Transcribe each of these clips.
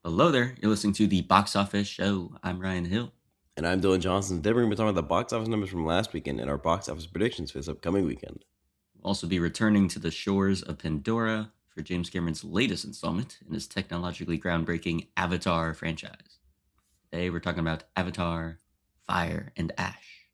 Hello there. You're listening to the Box Office Show. I'm Ryan Hill. And I'm Dylan Johnson. Today we're going to be talking about the box office numbers from last weekend and our box office predictions for this upcoming weekend. We'll also be returning to the shores of Pandora for James Cameron's latest installment in his technologically groundbreaking Avatar franchise. Today we're talking about Avatar, Fire and Ash.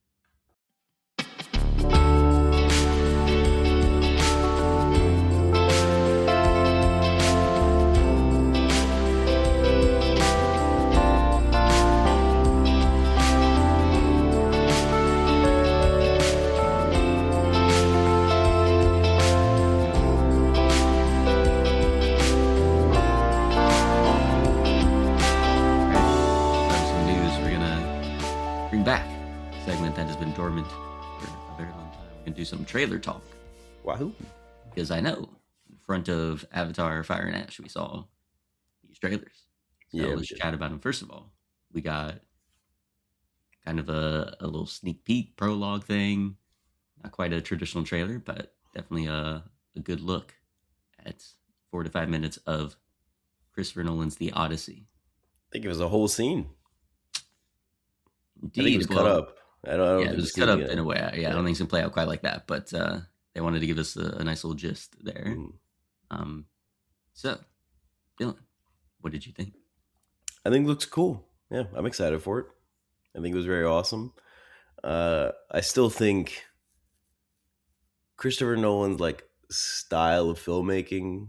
Some news we're gonna bring back a segment that has been dormant for a very long time. We're gonna do some trailer talk Wahoo! because I know in front of Avatar, Fire and Ash we saw these trailers. So Yeah, we let's did. chat about them. First of all, we got kind of a little sneak peek prologue thing. Not quite a traditional trailer, but definitely a good look at 4 to 5 minutes of Christopher Nolan's The Odyssey. I think it was a whole scene. I think it Indeed, was cut up. I don't yeah, think it the was cut scene, up in a way. Yeah, I don't think it's gonna play out quite like that, but they wanted to give us a nice little gist there. Mhm. Um, so, Dylan, what did you think? I think it looks cool. Yeah, I'm excited for it. I think it was very awesome. I still think Christopher Nolan's like style of filmmaking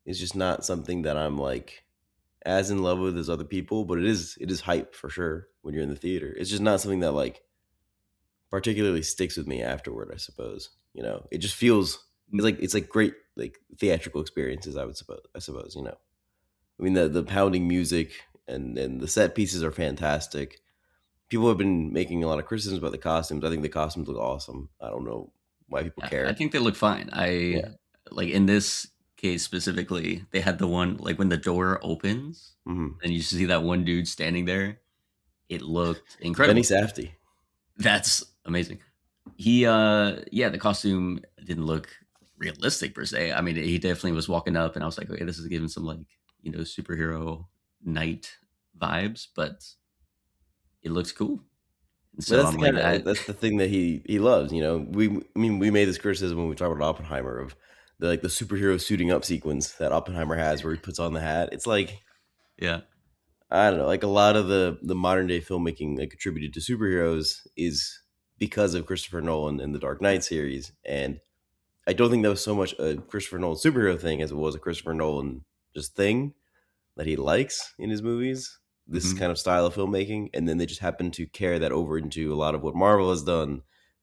is just not something that I'm like as in love with as other people, but it is hype for sure when you're in the theater. It's just not something that like particularly sticks with me afterward, I suppose. It just feels it's like great like theatrical experiences, I suppose. I mean the pounding music and the set pieces are fantastic. People have been making a lot of criticisms about the costumes. I think the costumes look awesome. I don't know why people I care. think they look fine. Yeah. Like in this case specifically, they had the one like when the door opens Hmm. and you see that one dude standing there. It looked Benny incredible. Safdie. That's amazing. Yeah, the costume didn't look realistic per se. I mean, he definitely was walking up, and I was like, okay, this is giving some like superhero knight vibes, but it looks cool. And But so that's I'm the like, kind of that's the thing that he loves. We made this criticism when we talked about Oppenheimer of the superhero suiting up sequence that Oppenheimer has where he puts on the hat. It's like yeah, I don't know, like a lot of the modern day filmmaking like attributed to superheroes is because of Christopher Nolan and the Dark Knight series, and I don't think that was so much a Christopher Nolan superhero thing as it was a Christopher Nolan just thing that he likes in his movies. This hmm kind of style of filmmaking, and then they just happen to carry that over into a lot of what Marvel has done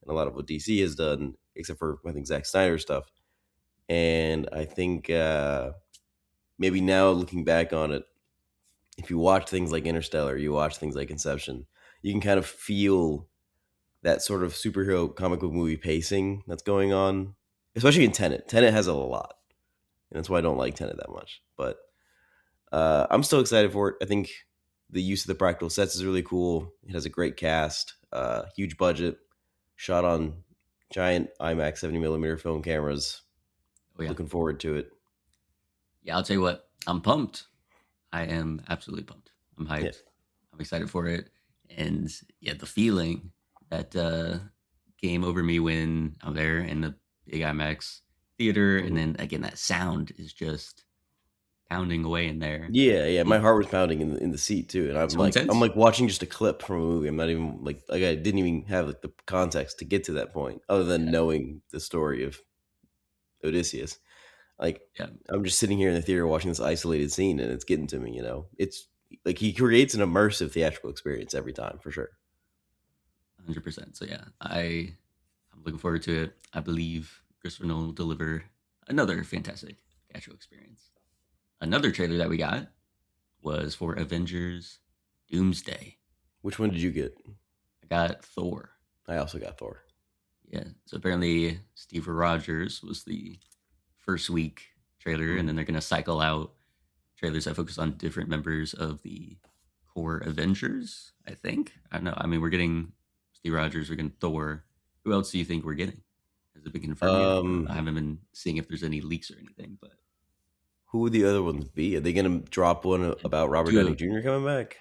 and a lot of what DC has done, except for I think Zack Snyder stuff. And I think maybe now looking back on it, if you watch things like Interstellar, you watch things like Inception, you can kind of feel that sort of superhero comic book movie pacing that's going on, especially in Tenet. Tenet has a lot, and that's why I don't like Tenet that much. But I'm still excited for it. I think the use of the practical sets is really cool. It has a great cast, huge budget, shot on giant IMAX 70 millimeter film cameras. oh yeah, Looking forward to it. yeah. I'll tell you what, I'm pumped. I am absolutely pumped. I'm Yeah. hyped. I'm excited for it, and yeah, the feeling that came over me when I'm there in the big IMAX theater, and Mhm. then again that sound is just pounding away in there. Yeah, yeah. My It- heart was pounding in the seat too, and I'm so like I'm intense. like watching just a clip from a movie. I'm not even like I didn't even have like the context to get to that point, other than Yeah, knowing the story of Odysseus. Like yeah, I'm just sitting here in the theater watching this isolated scene, and it's getting to me. It's like he creates an immersive theatrical experience every time for sure. 100%. So yeah, I'm looking forward to it. I believe Christopher Nolan will deliver another fantastic theatrical experience. Another trailer that we got was for Avengers Doomsday. Which one did you get? I got Thor. I also got Thor. Yeah. So apparently Steve Rogers was the first week trailer, and Mhm. then they're gonna cycle out trailers that focus on different members of the core Avengers. I think. I don't know. I mean, we're getting Steve Rogers. We're getting Thor. Who else do you think we're getting? Has it been confirmed yet? I Um, haven't been seeing if there's any leaks or anything, but Who would the other ones be? Are they gonna drop one about Robert Do Downey a, Jr. coming back?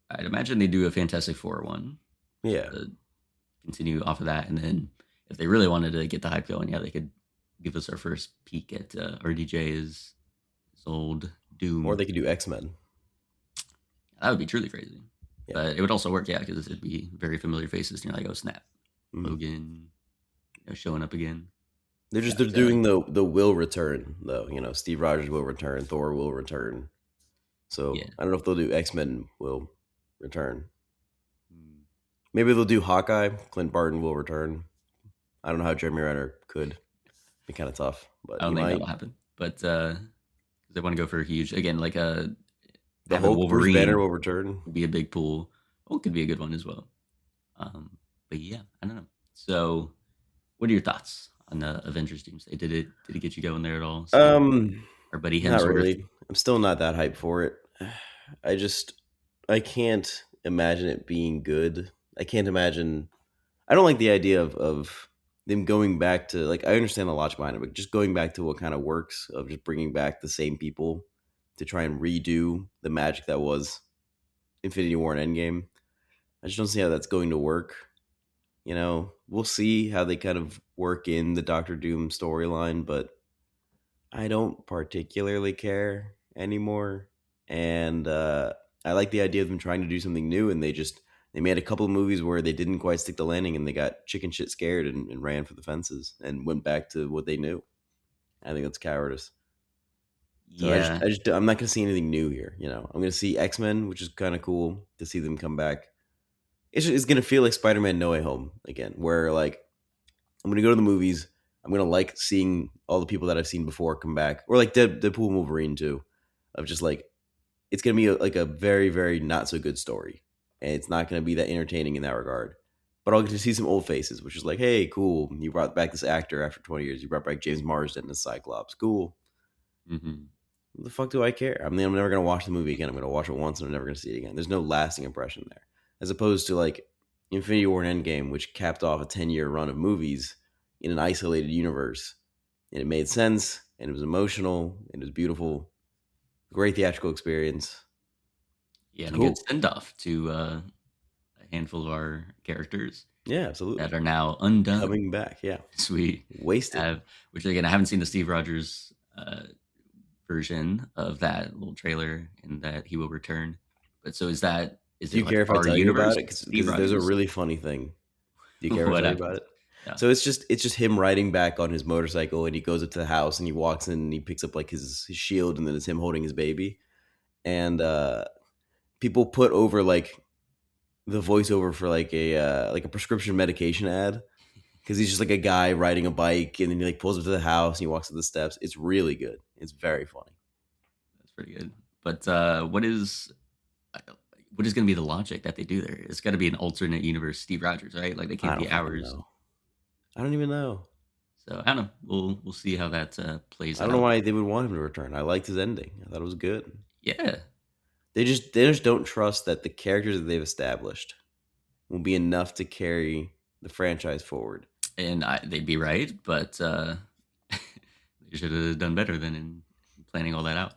I'd imagine they do a Fantastic Four one, just Yeah. to continue off of that, and then if they really wanted to get the hype going, yeah, they could give us our first peek at RDJ's his old Or Doom. they could do X Men. That would be truly crazy, Yeah. but it would also work, yeah, because it'd be very familiar faces. And you're like, oh snap, Mhm. Logan, showing up again. They're Got doing the will return though. You know, Steve Rogers will return, Thor will return. So yeah. I don't know if they'll do X Men will return. Mm. Maybe they'll do Hawkeye. Clint Barton will return. I don't know how Jeremy Renner could. Be kind of tough, but I he don't think might. that'll happen, but they want to go for a huge again, like The having Hulk, Bruce Banner Wolverine will return. would be a big pool. Oh, could be a good one as well. But yeah, I don't know. So, what are your thoughts on Avengers Doomsday? Did it get you going there at all? Seeing our buddy Not Hemsworth. really. I'm still not that hyped for it. I just I can't imagine it being good. I can't imagine. I don't like the idea of them going back to like. I understand the logic behind it, but just going back to what kind of works of just bringing back the same people to try and redo the magic that was Infinity War and Endgame. I just don't see how that's going to work. You know, we'll see how they kind of work in the Doctor Doom storyline, but I don't particularly care anymore. And I like the idea of them trying to do something new, and they made a couple of movies where they didn't quite stick the landing, and they got chicken shit scared and ran for the fences and went back to what they knew. I think that's cowardice. So Yeah, I'm not gonna see anything new here. You know, I'm gonna see X Men, which is kind of cool to see them come back. It's gonna feel like Spider Man No Way Home again, where like I'm gonna go to the movies. I'm gonna like seeing all the people that I've seen before come back, or like Deadpool and Wolverine too. Of just like it's gonna be like a very very not so good story, and it's not gonna be that entertaining in that regard. But I'll get to see some old faces, which is like, hey, cool, you brought back this actor after 20 years. You brought back James Marsden as Cyclops. Cool. hmm What the fuck do I care? I mean, I'm never gonna watch the movie again. I'm gonna watch it once, and I'm never gonna see it again. There's no lasting impression there, as opposed to like Infinity War and Endgame, which capped off a 10-year run of movies in an isolated universe, and it made sense, and it was emotional, and it was beautiful, great theatrical experience. yeah, It's and a good cool. send off to a handful of our characters Yeah, that absolutely. are now undone. Coming back, yeah, Sweet. wasted. Have which again, I haven't seen the Steve Rogers version of that little trailer, and that he will return. But so is Do it you like care if I our tell you about universe? it? Steve Because there's a Rogers. really funny thing. Do you care if I What tell you about happens? it? Yeah. So it's just him riding back on his motorcycle, and he goes up to the house, and he walks in, and he picks up like his shield, and then it's him holding his baby, and people put over like the voiceover for like a prescription medication ad because he's just like a guy riding a bike, and then he like pulls up to the house, and he walks up the steps. It's really good. It's very funny. That's pretty good. But what is going to be the logic that they do there? It's got to be an alternate universe Steve Rogers, right? Like they I can't don't be fucking ours. know. I don't even know. So I don't know. We'll see how that plays I don't know out. why they would want him to return. I liked his ending. I thought it was good. Yeah, They just don't trust that the characters that they've established will be enough to carry the franchise forward. and they'd be right, but they should have done better than in planning all that out.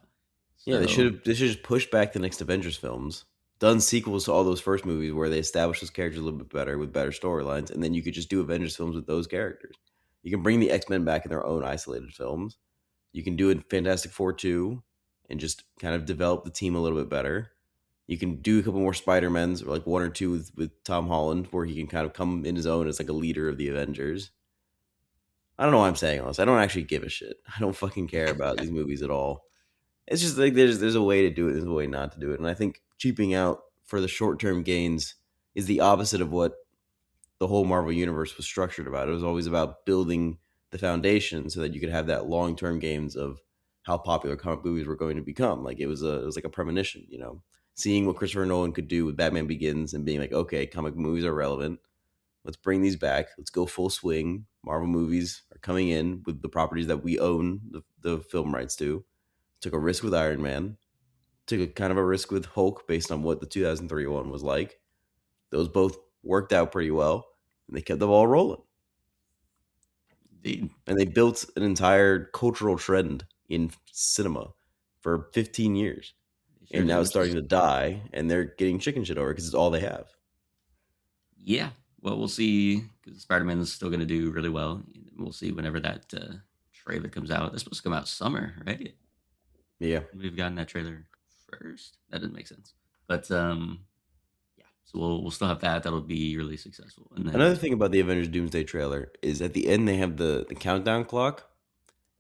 Yeah, they So should just push back the next Avengers films, done sequels to all those first movies where they established those characters a little bit better with better storylines, and then you could just do Avengers films with those characters. You can bring the X Men back in their own isolated films. You can do a Fantastic Four 2 and just kind of develop the team a little bit better. You can do a couple more Spider-Mans, or like one or two with Tom Holland, where he can kind of come in his own as like a leader of the Avengers. I don't know why I'm saying all this. I don't actually give a shit. I don't fucking care about these movies at all. It's just like there's a way to do it, there's a way not to do it. And I think cheaping out for the short-term gains is the opposite of what the whole Marvel universe was structured about. It was always about building the foundation so that you could have that long-term gains of how popular comic movies were going to become. Like it was like a premonition, you know. Seeing what Christopher Nolan could do with Batman Begins and being like, okay, comic movies are relevant. Let's bring these back. Let's go full swing. Marvel movies are coming in with the properties that we own the film rights to. Took a risk with Iron Man. Took a kind of a risk with Hulk based on what the 2003 one was like. Those both worked out pretty well, and they kept the ball rolling. indeed, And they built an entire cultural trend in cinema for 15 years. They sure And did, now it's which starting is to die, and they're getting chicken shit over because it's all they have. yeah. Well, we'll see because Spider-Man is still going to do really well. We'll see whenever that trailer comes out. It's supposed to come out summer, right? Yeah. We've gotten that trailer first. That doesn't make sense, but yeah. So we'll still have that. That'll be really successful, and Another then thing about the Avengers Doomsday trailer is at the end they have the countdown clock.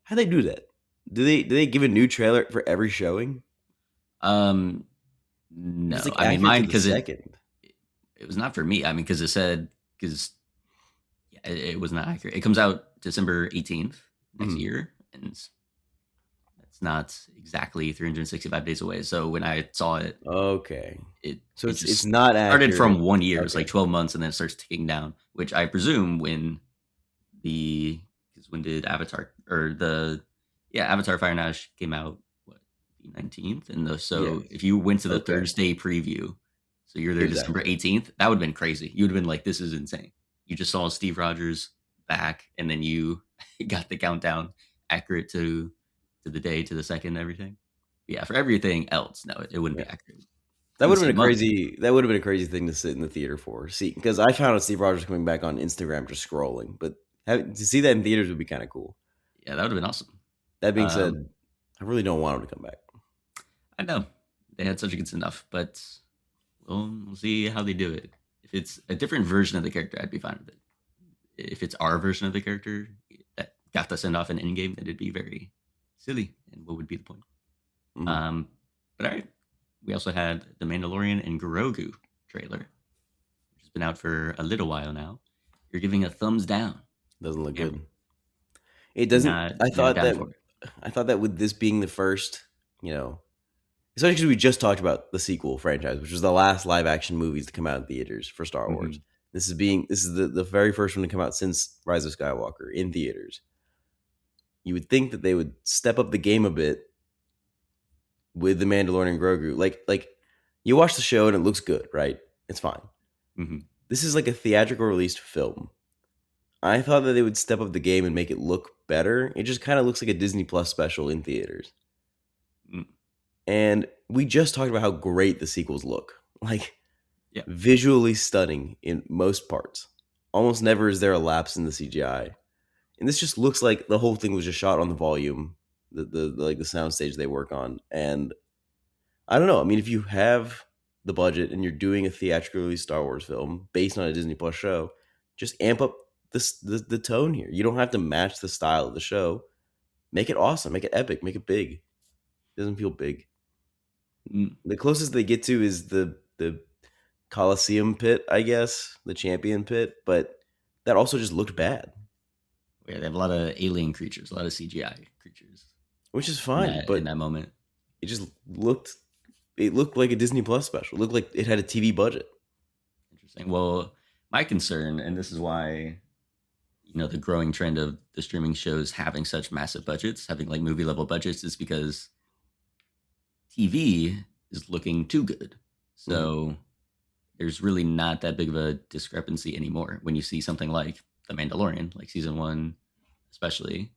How do they do that? Do they give a new trailer for every showing? um It's no, like I mean accurate mine to the because second. it was not for me. I mean because it said because yeah, it was not accurate. It comes out December 18th next Mhm. year, and it's not exactly 365 days away. So when I saw it, Okay. it So it it's just not started accurate. from 1 year. It's like Okay. 12 months, and then it starts ticking down. Which I presume when the because when did Avatar or the yeah Avatar Fire and Ash came out what the 19th, and Yes. so if you went to the Okay. Thursday preview, so you're It there was December accurate. 18th, that would have been crazy. You would have been like, this is insane. You just saw Steve Rogers back, and then you got the countdown accurate to the day, to the second, everything. Yeah, for everything else, no, it wouldn't Yeah. be accurate That for the would have same been a month. crazy. That would have been a crazy thing to sit in the theater for. See, because I found out Steve Rogers coming back on Instagram just scrolling, but to see that in theaters would be kind of cool. Yeah, that would have been awesome. That being Um, said, I really don't want him to come back. I know they had such a good enough, but we'll see how they do it. If it's a different version of the character, I'd be fine with it. If it's our version of the character that got the send off in Endgame, then it'd be very silly. And what would be the point? Mhm. Um, but all right, we also had the Mandalorian and Grogu trailer, which has been out for a little while now. You're giving a thumbs down, Doesn't look Cameron. good. It You're doesn't. not I you're not thought down that. for it. I thought that with this being the first, especially because we just talked about the sequel franchise, which was the last live action movies to come out in theaters for Star Wars. Mhm. This is the very first one to come out since Rise of Skywalker in theaters. You would think that they would step up the game a bit with the Mandalorian and Grogu. Like you watch the show and it looks good, right? It's fine. Mhm. This is like a theatrical released film. I thought that they would step up the game and make it look better. It just kind of looks like a Disney Plus special in theaters. Mm. And we just talked about how great the sequels look. Like Yeah. visually stunning in most parts. Almost never is there a lapse in the CGI. And this just looks like the whole thing was just shot on the volume, like the soundstage they work on. And I don't know. I mean, if you have the budget and you're doing a theatrically Star Wars film based on a Disney Plus show, just amp up the tone here. You don't have to match the style of the show. Make it awesome. Make it epic. Make it big. It doesn't feel big. Mm. The closest they get to is the Coliseum pit, I guess, the champion pit, but that also just looked bad, Yeah, they have a lot of alien creatures, a lot of CGI creatures which is in fine. that But moment. it just looked like a Disney Plus special. It looked like it had a TV budget. Interesting. Well, my concern, and this is why the growing trend of the streaming shows having such massive budgets, having like movie level budgets, is because TV is looking too good. Mhm. So there's really not that big of a discrepancy anymore when you see something like The Mandalorian, like season one, especially.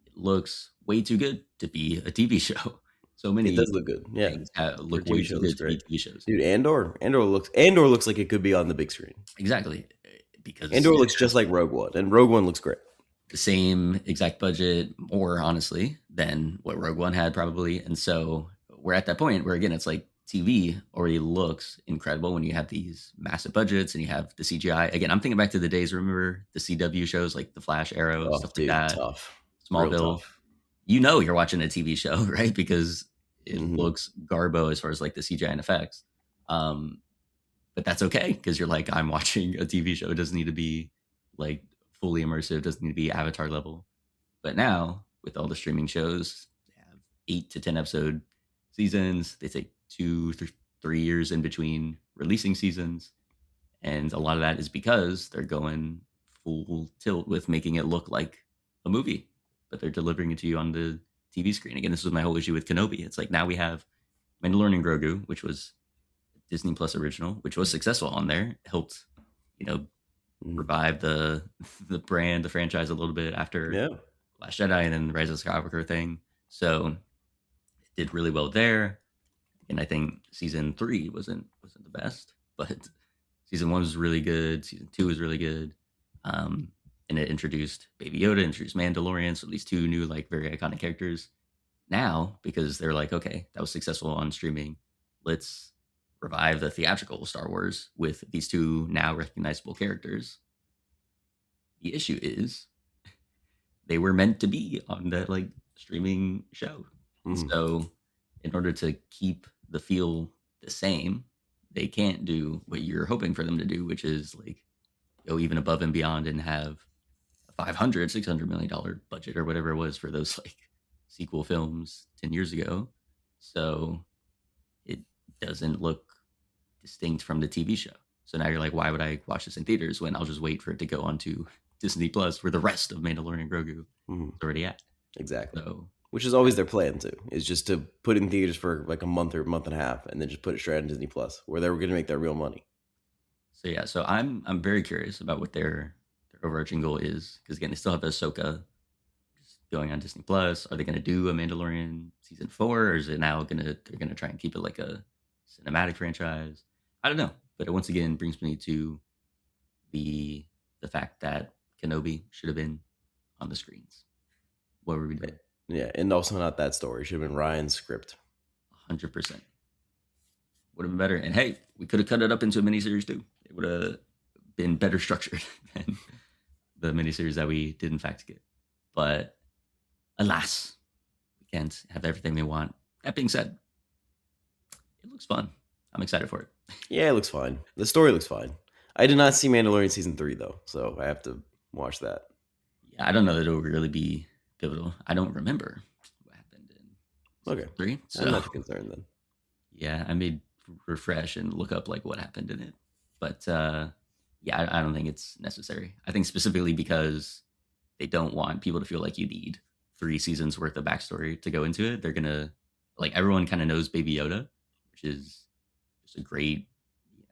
It looks way too good to be a TV show. So It does many look good. Yeah, things for a look way TV too show, it looks good to be great, TV shows. dude. Andor looks like it could be on the big screen. Exactly, because Andor it looks has just like Rogue One, and Rogue One looks great. the same exact budget, more honestly, than what Rogue One had probably. And so we're at that point where again, it's like TV already looks incredible when you have these massive budgets and you have the CGI. Again, I'm thinking back to the days, remember the CW shows like The Flash, Arrow, Oh, stuff like dude, that, tough, real Smallville. tough. You're watching a TV show, right? Because it Hmm. looks garbo as far as like the CGI and effects. Um, but that's okay because you're like, I'm watching a TV show. It doesn't need to be like fully immersive, it doesn't need to be Avatar level. But now, with all the streaming shows, they have 8 to 10 episode seasons. They take 3 years in between releasing seasons. And a lot of that is because they're going full tilt with making it look like a movie, but they're delivering it to you on the TV screen. Again, this was my whole issue with Kenobi. It's like now we have Mandalorian and Grogu, which was Disney Plus original, which was successful on there, helped, you know, Hmm. revive the the brand, the franchise a little bit after Yeah, Last Jedi and then the Rise of Skywalker thing. So did really well there. And I think season 3 wasn't the best, but season 1 was really good. Season 2 was really good. Um, and it introduced Baby Yoda, introduced Mandalorian, so these two new like very iconic characters. Now, because they're like, okay, that was successful on streaming, let's revive the theatrical Star Wars with these two now recognizable characters. The issue is they were meant to be on that like streaming show. And Mhm. so in order to keep the feel the same, they can't do what you're hoping for them to do, which is like go even above and beyond and have a 500, $600 million budget or whatever it was for those like sequel films 10 years ago. So it doesn't look distinct from the TV show. So now you're like, why would I watch this in theaters when I'll just wait for it to go onto Disney Plus where the rest of Mandalorian Grogu Mhm. is already at? Exactly. So Which is always their plan too, is just to put it in theaters for like a month or a month and a half, and then just put it straight on Disney Plus, where they were going to make that real money. so yeah, so I'm very curious about what their overarching goal is because again they still have Ahsoka just going on Disney Plus. Are they going to do a Mandalorian season 4, or is it now they're gonna try and keep it like a cinematic franchise? I don't know, but it once again brings me to the the fact that Kenobi should have been on the screens. What were we doing? Yeah, and also not that story. Should have been Ryan's script. 100% would have been better. And hey, we could have cut it up into a miniseries too. It would have been better structured than the miniseries that we did in fact get. But alas, we can't have everything they want. That being said, it looks fun. I'm excited for it. Yeah, it looks fine. The story looks fine. I did not see Mandalorian season 3 though, so I have to watch that. Yeah, I don't know that it'll really be pivotal. I don't remember what happened in Okay, season 3. I'm So not too concerned then. yeah, I may refresh and look up like what happened in it. But yeah, I don't think it's necessary. I think specifically because they don't want people to feel like you need 3 seasons worth of backstory to go into it. They're gonna like everyone kind of knows Baby Yoda, which is just a great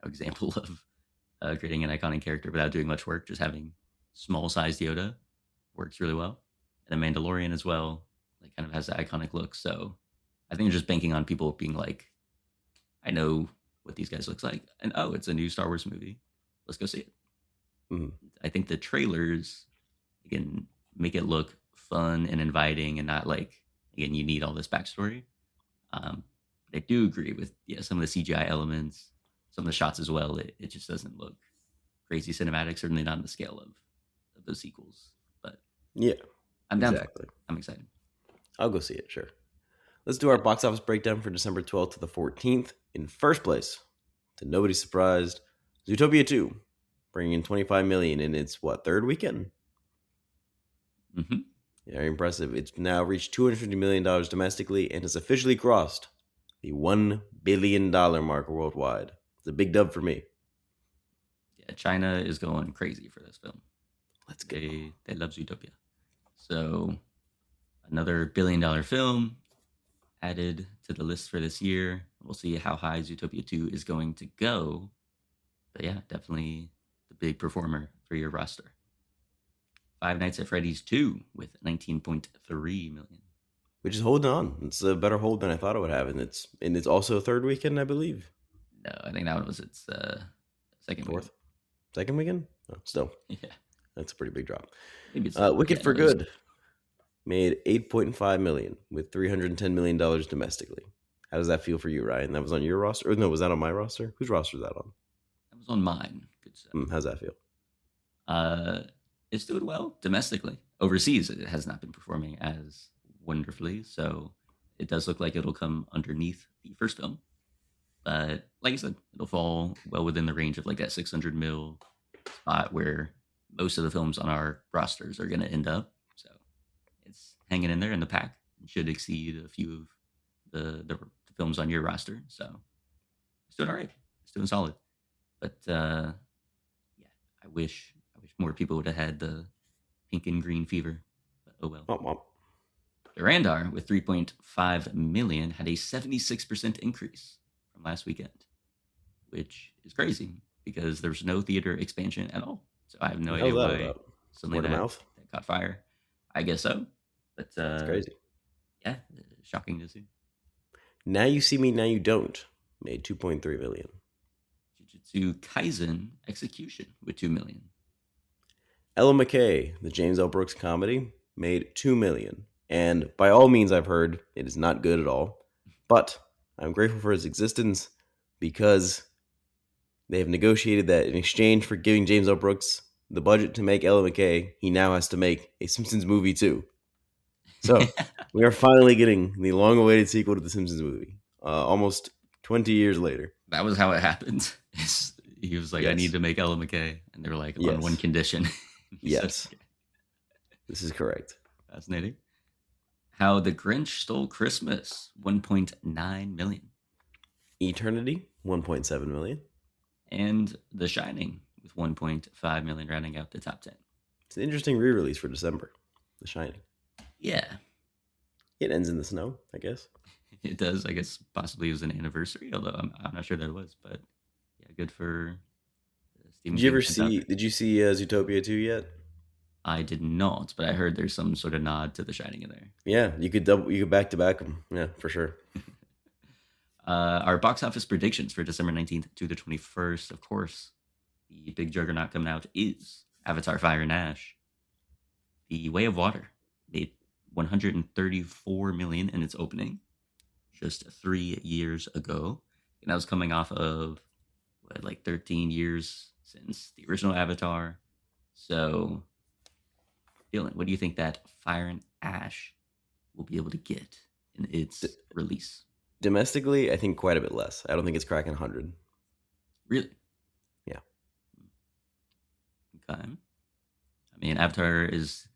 example of creating an iconic character without doing much work. Just having small sized Yoda works really well, and the Mandalorian as well, like kind of has that iconic look. So I think just banking on people being like, I know what these guys looks like, and oh, it's a new Star Wars movie. Let's go see it. Mhm. I think the trailers again make it look fun and inviting, and not like again you need all this backstory. But I do agree with some of the CGI elements, some of the shots as well. It just doesn't look crazy cinematic. Certainly not on the scale of those sequels. But Yeah, I'm down for it. exactly. I'm excited. I'll go see it, sure. Let's do our box office breakdown for December 12th to the 14th. In first place, to nobody's surprise, Zootopia 2, bringing in 25 million in its third weekend? Mm-hmm. Very impressive. It's now reached $250 million domestically and has officially crossed the $1 billion mark worldwide. It's a big dub for me. Yeah, China is going crazy for this film. Let's go. They love Zootopia. So another $1 billion film added to the list for this year. We'll see how high Zootopia 2 is going to go. But yeah, definitely the big performer for your roster. Five Nights at Freddy's 2 with 19.3 million. Which is holding on. It's a better hold than I thought it would have. And it's also third weekend, I believe. No, I think that one was its second Fourth? Second weekend? Oh, still. weekend. Yeah. That's a pretty big drop. Maybe it's Wicked yeah, for no, it was- Good made 8.5 million with $310 million domestically. How does that feel for you, Ryan? That was on your roster? Or no, was that on my roster? Whose roster is that on? That was on mine. Good stuff. How's that feel? It's doing well domestically. Overseas, it has not been performing as wonderfully, so it does look like it'll come underneath the first film. But like I said, it'll fall well within the range of like that 600 mil spot where most of the films on our rosters are going to end up. So it's hanging in there in the pack and should exceed a few of the films on your roster. So it's doing all right. It's doing solid. But yeah, I wish more people would have had the pink and green fever. But oh well. Womp womp. Durandar with 3.5 million had a 76% increase from last weekend, which is crazy because there's no theater expansion at all. So I have no idea How's that why about? suddenly Word of that, mouth? that caught fire. I guess so. But It's crazy. yeah, shocking to see. Now You See Me, Now You Don't made 2.3 million. Jujutsu Kaisen Execution with 2 million. Ella McKay, the James L. Brooks comedy, made 2 million. And by all means, I've heard it is not good at all. But I'm grateful for its existence because they have negotiated that in exchange for giving James L. Brooks the budget to make Ella McKay, he now has to make a Simpsons movie too. So we are finally getting the long-awaited sequel to the Simpsons movie, almost 20 years later. That was how it happened. He was like, I need Yes. to make Ella McKay. And they were like, on one Yes. condition. He said, Yes. This is correct. fascinating. How the Grinch Stole Christmas, 1.9 million. Eternity, 1.7 million. And The Shining with 1.5 million, rounding out the top 10. It's an interesting re-release for December. The Shining. Yeah, It ends in the snow, I guess. it does. I guess possibly it was an anniversary, although I'm not sure that it was. But yeah, good for Stephen Did you King ever fans out see? there. Did you see Zootopia 2 yet? I did not, but I heard there's some sort of nod to The Shining in there. Yeah, you could double. You could back to back them. Yeah, for sure. Our box office predictions for December 19th to the 21st. Of course, the big juggernaut coming out is Avatar Fire and Ash. The Way of Water made 134 million in its opening just 3 years ago. And that was coming off of what, like 13 years since the original Avatar. So, Dylan, what do you think that Fire and Ash will be able to get in its D- release? Domestically, I think quite a bit less. I don't think it's cracking 100. Really? Yeah. Okay. I mean, Avatar is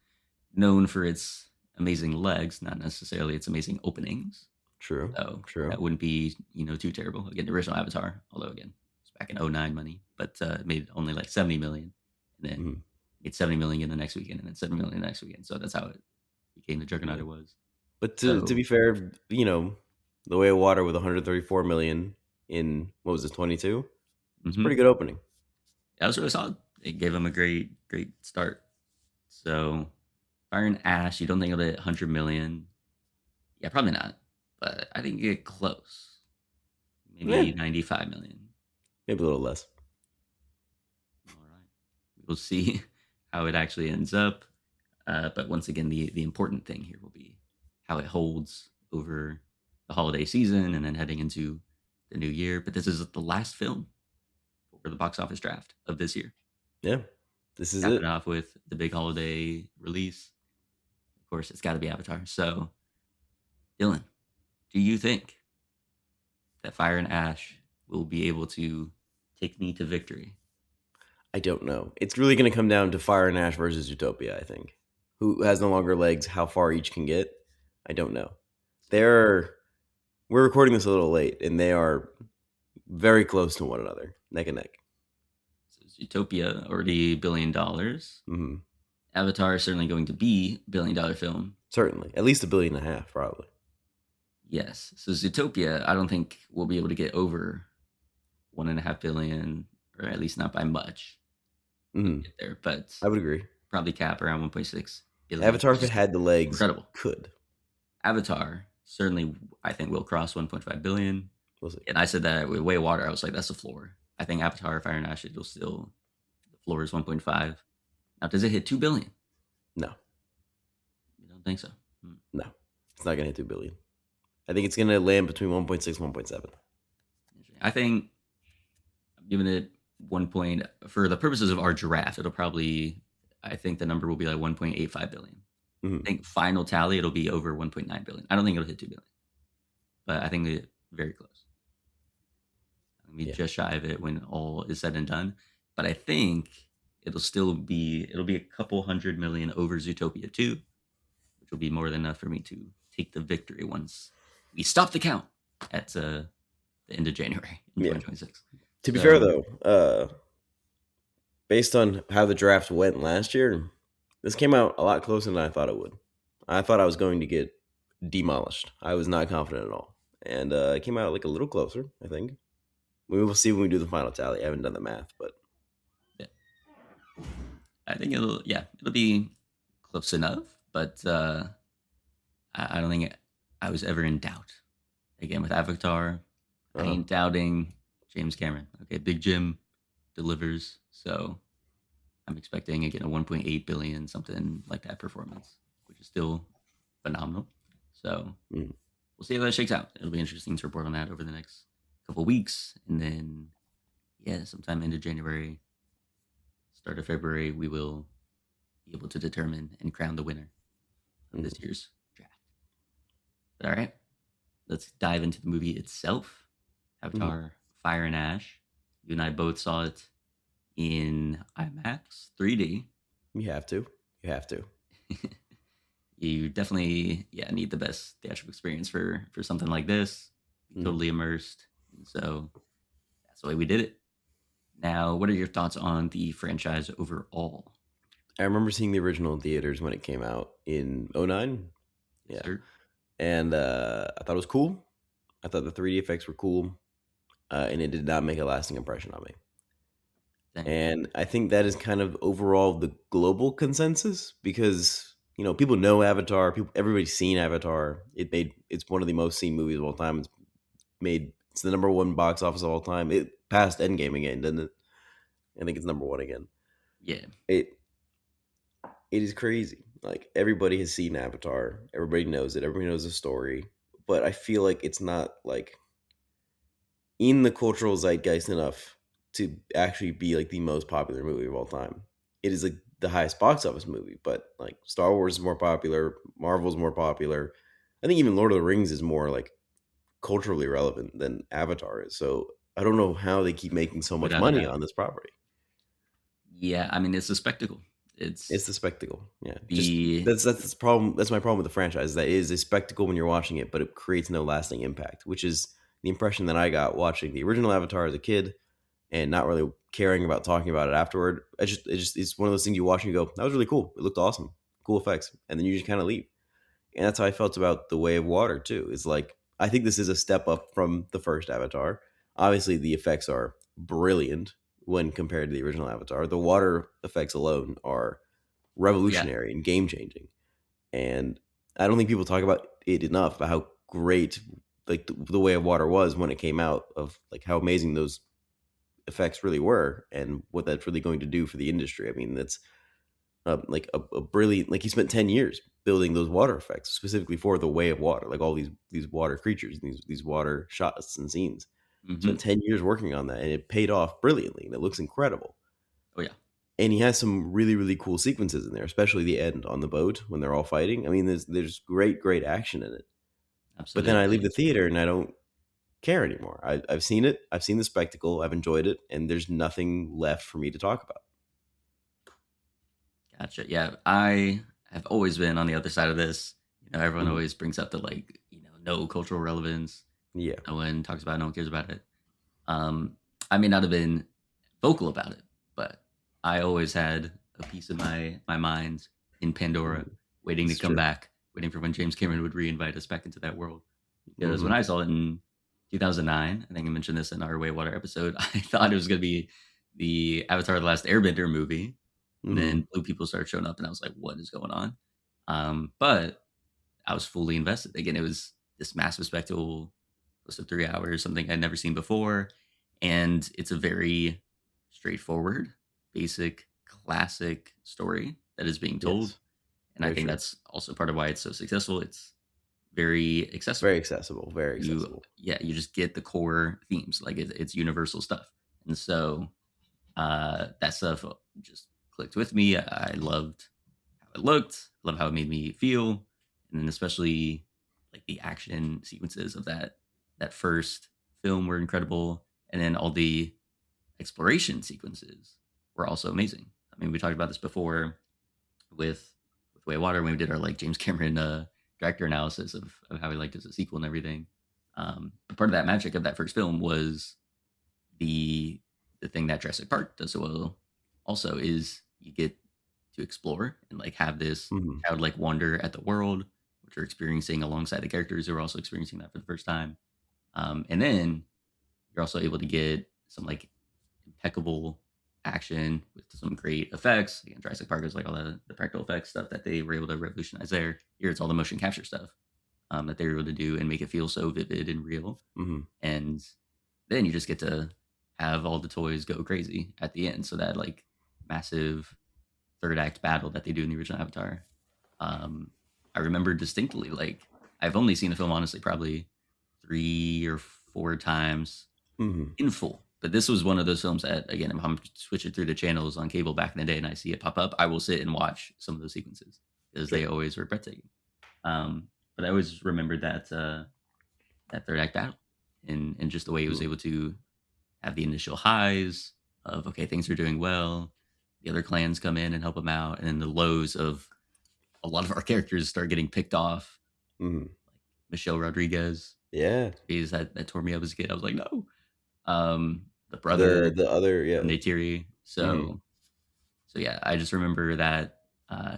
known for its amazing legs, not necessarily its amazing openings. True. So True. that wouldn't be, too terrible. Again, the original Avatar, although again, it's back in '09 money, but it made only like 70 million, and then Mhm. made 70 million the next weekend, and then 7 million the next weekend. So that's how it became the juggernaut Yeah. it was. But to So be fair, The Way of Water with 134 million in what was it, 22? It's a mhm. pretty good opening. That was really solid. It gave him a great, great start. So Fire and Ash, you don't think it'll hit 100 million? Yeah, probably not. But I think you get close. Yeah, Maybe 95 million. maybe a little less. All right. We'll see how it actually ends up. But once again, the important thing here will be how it holds over the holiday season and then heading into the new year. But this is the last film for the box office draft of this year. Yeah, this is Capping it. it off with the big holiday release. Of course, it's got to be Avatar. So, Dylan, do you think that Fire and Ash will be able to take me to victory? I don't know. It's really going to come down to Fire and Ash versus Utopia, I think. Who has no longer legs, how far each can get? I don't know. They're we're recording this a little late and they are very close to one another, neck and neck. So Utopia already $1 billion. Hmm. Avatar is certainly going to be $1 billion film. Certainly. At least $1.5 billion, probably. Yes. So Zootopia, I don't think we'll be able to get over 1.5 billion, or at least not by much. Hmm. Get there, but I would agree. probably cap around 1.6 billion. Avatar, Which if it is had the legs, incredible. could. Avatar certainly, I think, will cross 1.5 billion. We'll see. And I said that with Way of Water, I was like, that's the floor. I think Avatar, Fire and Ash, will still, the floor is 1.5. Now, does it hit 2 billion? No, You don't think so? no. It's not going to hit 2 billion. I think it's going to land between 1.6 and 1.7. I think I'm giving it 1 point for the purposes of our draft. It'll probably, I think the number will be like 1.85 billion. Mhm. I think final tally it'll be over 1.9 billion. I don't think it'll hit 2 billion, but I think it's very close. I mean, Yeah. just shy of it when all is said and done. But I think it'll be a couple 100 million over Zootopia 2, which will be more than enough for me to take the victory once we stop the count at the end of January in Yeah. 2026. To be So- fair, though, based on how the draft went last year, this came out a lot closer than I thought it would. I thought I was going to get demolished. I was not confident at all. And it came out like a little closer, I think. We will see when we do the final tally. I haven't done the math, but I think it'll be close enough, but I don't think I was ever in doubt again with Avatar, I Uh-huh. ain't doubting James Cameron. Okay, Big Jim delivers. So I'm expecting again a 1.8 billion something like that performance, which is still phenomenal. So Mm. we'll see how that shakes out. It'll be interesting to report on that over the next couple weeks, and then yeah, sometime into January, start of February, we will be able to determine and crown the winner of this Mm. year's draft. But all right, let's dive into the movie itself. Mm. Avatar: Fire and Ash. You and I both saw it in IMAX 3D. You have to. You have to. You definitely need the best theatrical experience for something like this. Be Mm. totally immersed. And so that's the way we did it. Now, what are your thoughts on the franchise overall? I remember seeing the original in theaters when it came out in '09. Yes, Yeah. sir. And I thought it was cool. I thought the 3D effects were cool. And it did not make a lasting impression on me. Dang. And I think that is kind of overall the global consensus because people know Avatar. People, everybody's seen Avatar. It's one of the most seen movies of all time. It's the number one box office of all time. It passed Endgame again, didn't it? I think it's number one again. Yeah. It it is crazy. Like everybody has seen Avatar. Everybody knows it. Everybody knows the story. But I feel like it's not like in the cultural zeitgeist enough to actually be like the most popular movie of all time. It is like the highest box office movie, but like Star Wars is more popular, Marvel's more popular. I think even Lord of the Rings is more like culturally relevant than Avatar is. So I don't know how they keep making so much Without a money doubt. on this property. Yeah, I mean it's a spectacle. It's It's the spectacle. Yeah. Just the that's the problem. That's my problem with the franchise. That is a spectacle when you're watching it, but it creates no lasting impact, which is the impression that I got watching the original Avatar as a kid and not really caring about talking about it afterward. It's one of those things you watch and you go, that was really cool. It looked awesome. Cool effects. And then you just kind of leave. And that's how I felt about The Way of Water too. It's like I think this is a step up from the first Avatar. Obviously the effects are brilliant when compared to the original Avatar. The water effects alone are yeah, revolutionary and game changing. And I don't think people talk about it enough about how great like the Way of Water was when it came out, of like how amazing those effects really were and what that's really going to do for the industry. I mean, that's like a brilliant, like he spent 10 years building those water effects specifically for The Way of Water, like all these water creatures, these water shots and scenes. Spent hmm 10 years working on that and it paid off brilliantly and it looks incredible. oh yeah, And he has some really really cool sequences in there, especially the end on the boat when they're all fighting. I mean, there's great action in it. But then I leave the absolutely. theater and I don't care anymore. I've seen it. I've seen the spectacle. I've enjoyed it, and there's nothing left for me to talk about. Gotcha. Yeah, I have always been on the other side of this. Everyone Mhm. always brings up the no cultural relevance. Yeah. No one talks about it, no one cares about it. I may not have been vocal about it, but I always had a piece of my mind in Pandora, Mhm. waiting to It's come true. back, waiting for when James Cameron would reinvite us back into that world. Because when Mhm. I saw it in 2009, I think I mentioned this in our Way Water episode, I thought it was going to be the Avatar: The Last Airbender movie, and Mhm. then blue people started showing up, and I was like, "What is going on?" But I was fully invested. Again, it was this massive spectacle, close to 3 hours, something I'd never seen before. And it's a very straightforward, basic, classic story that is being told. Yes. And I Very think true. that's also part of why it's so successful. It's very Very accessible. accessible. Very You, accessible. yeah, you just get the core themes, like it's universal stuff. And so that stuff just clicked with me. I loved how it looked, love how it made me feel, and then especially like the action sequences of that first film were incredible, and then all the exploration sequences were also amazing. I mean, we talked about this before with Way of Water when we did our like James Cameron director analysis of how he liked it as a sequel and everything. But part of that magic of that first film was the the thing that Jurassic Park does so well also is you get to explore and like have this Mhm. childlike wonder at the world, which you're experiencing alongside the characters who are also experiencing that for the first time. And then you're also able to get some like impeccable action with some great effects. Again, Jurassic Park is like all the practical effects stuff that they were able to revolutionize there. Here it's all the motion capture stuff. that they were able to do and make it feel so vivid and real. Hmm. And then you just get to have all the toys go crazy at the end. So that like massive third act battle that they do in the original Avatar. Um, I remember distinctly, like I've only seen the film honestly probably 3 or 4 times Hmm. in full. But this was one of those films that, again, if I'm switching through the channels on cable back in the day and I see it pop up, I will sit and watch some of those sequences because Sure. they always were breathtaking. But I always remembered that third act battle and just the way he was Mhm. able to have the initial highs of okay, things are doing well. The other clans come in and help him out, and then the lows of a lot of our characters start getting picked off. Mhm. Michelle Rodriguez, Yeah. geez, that tore me up as a kid. I was like, no. The The brother, the other yeah. Neytiri. Mhm. So yeah, I just remember that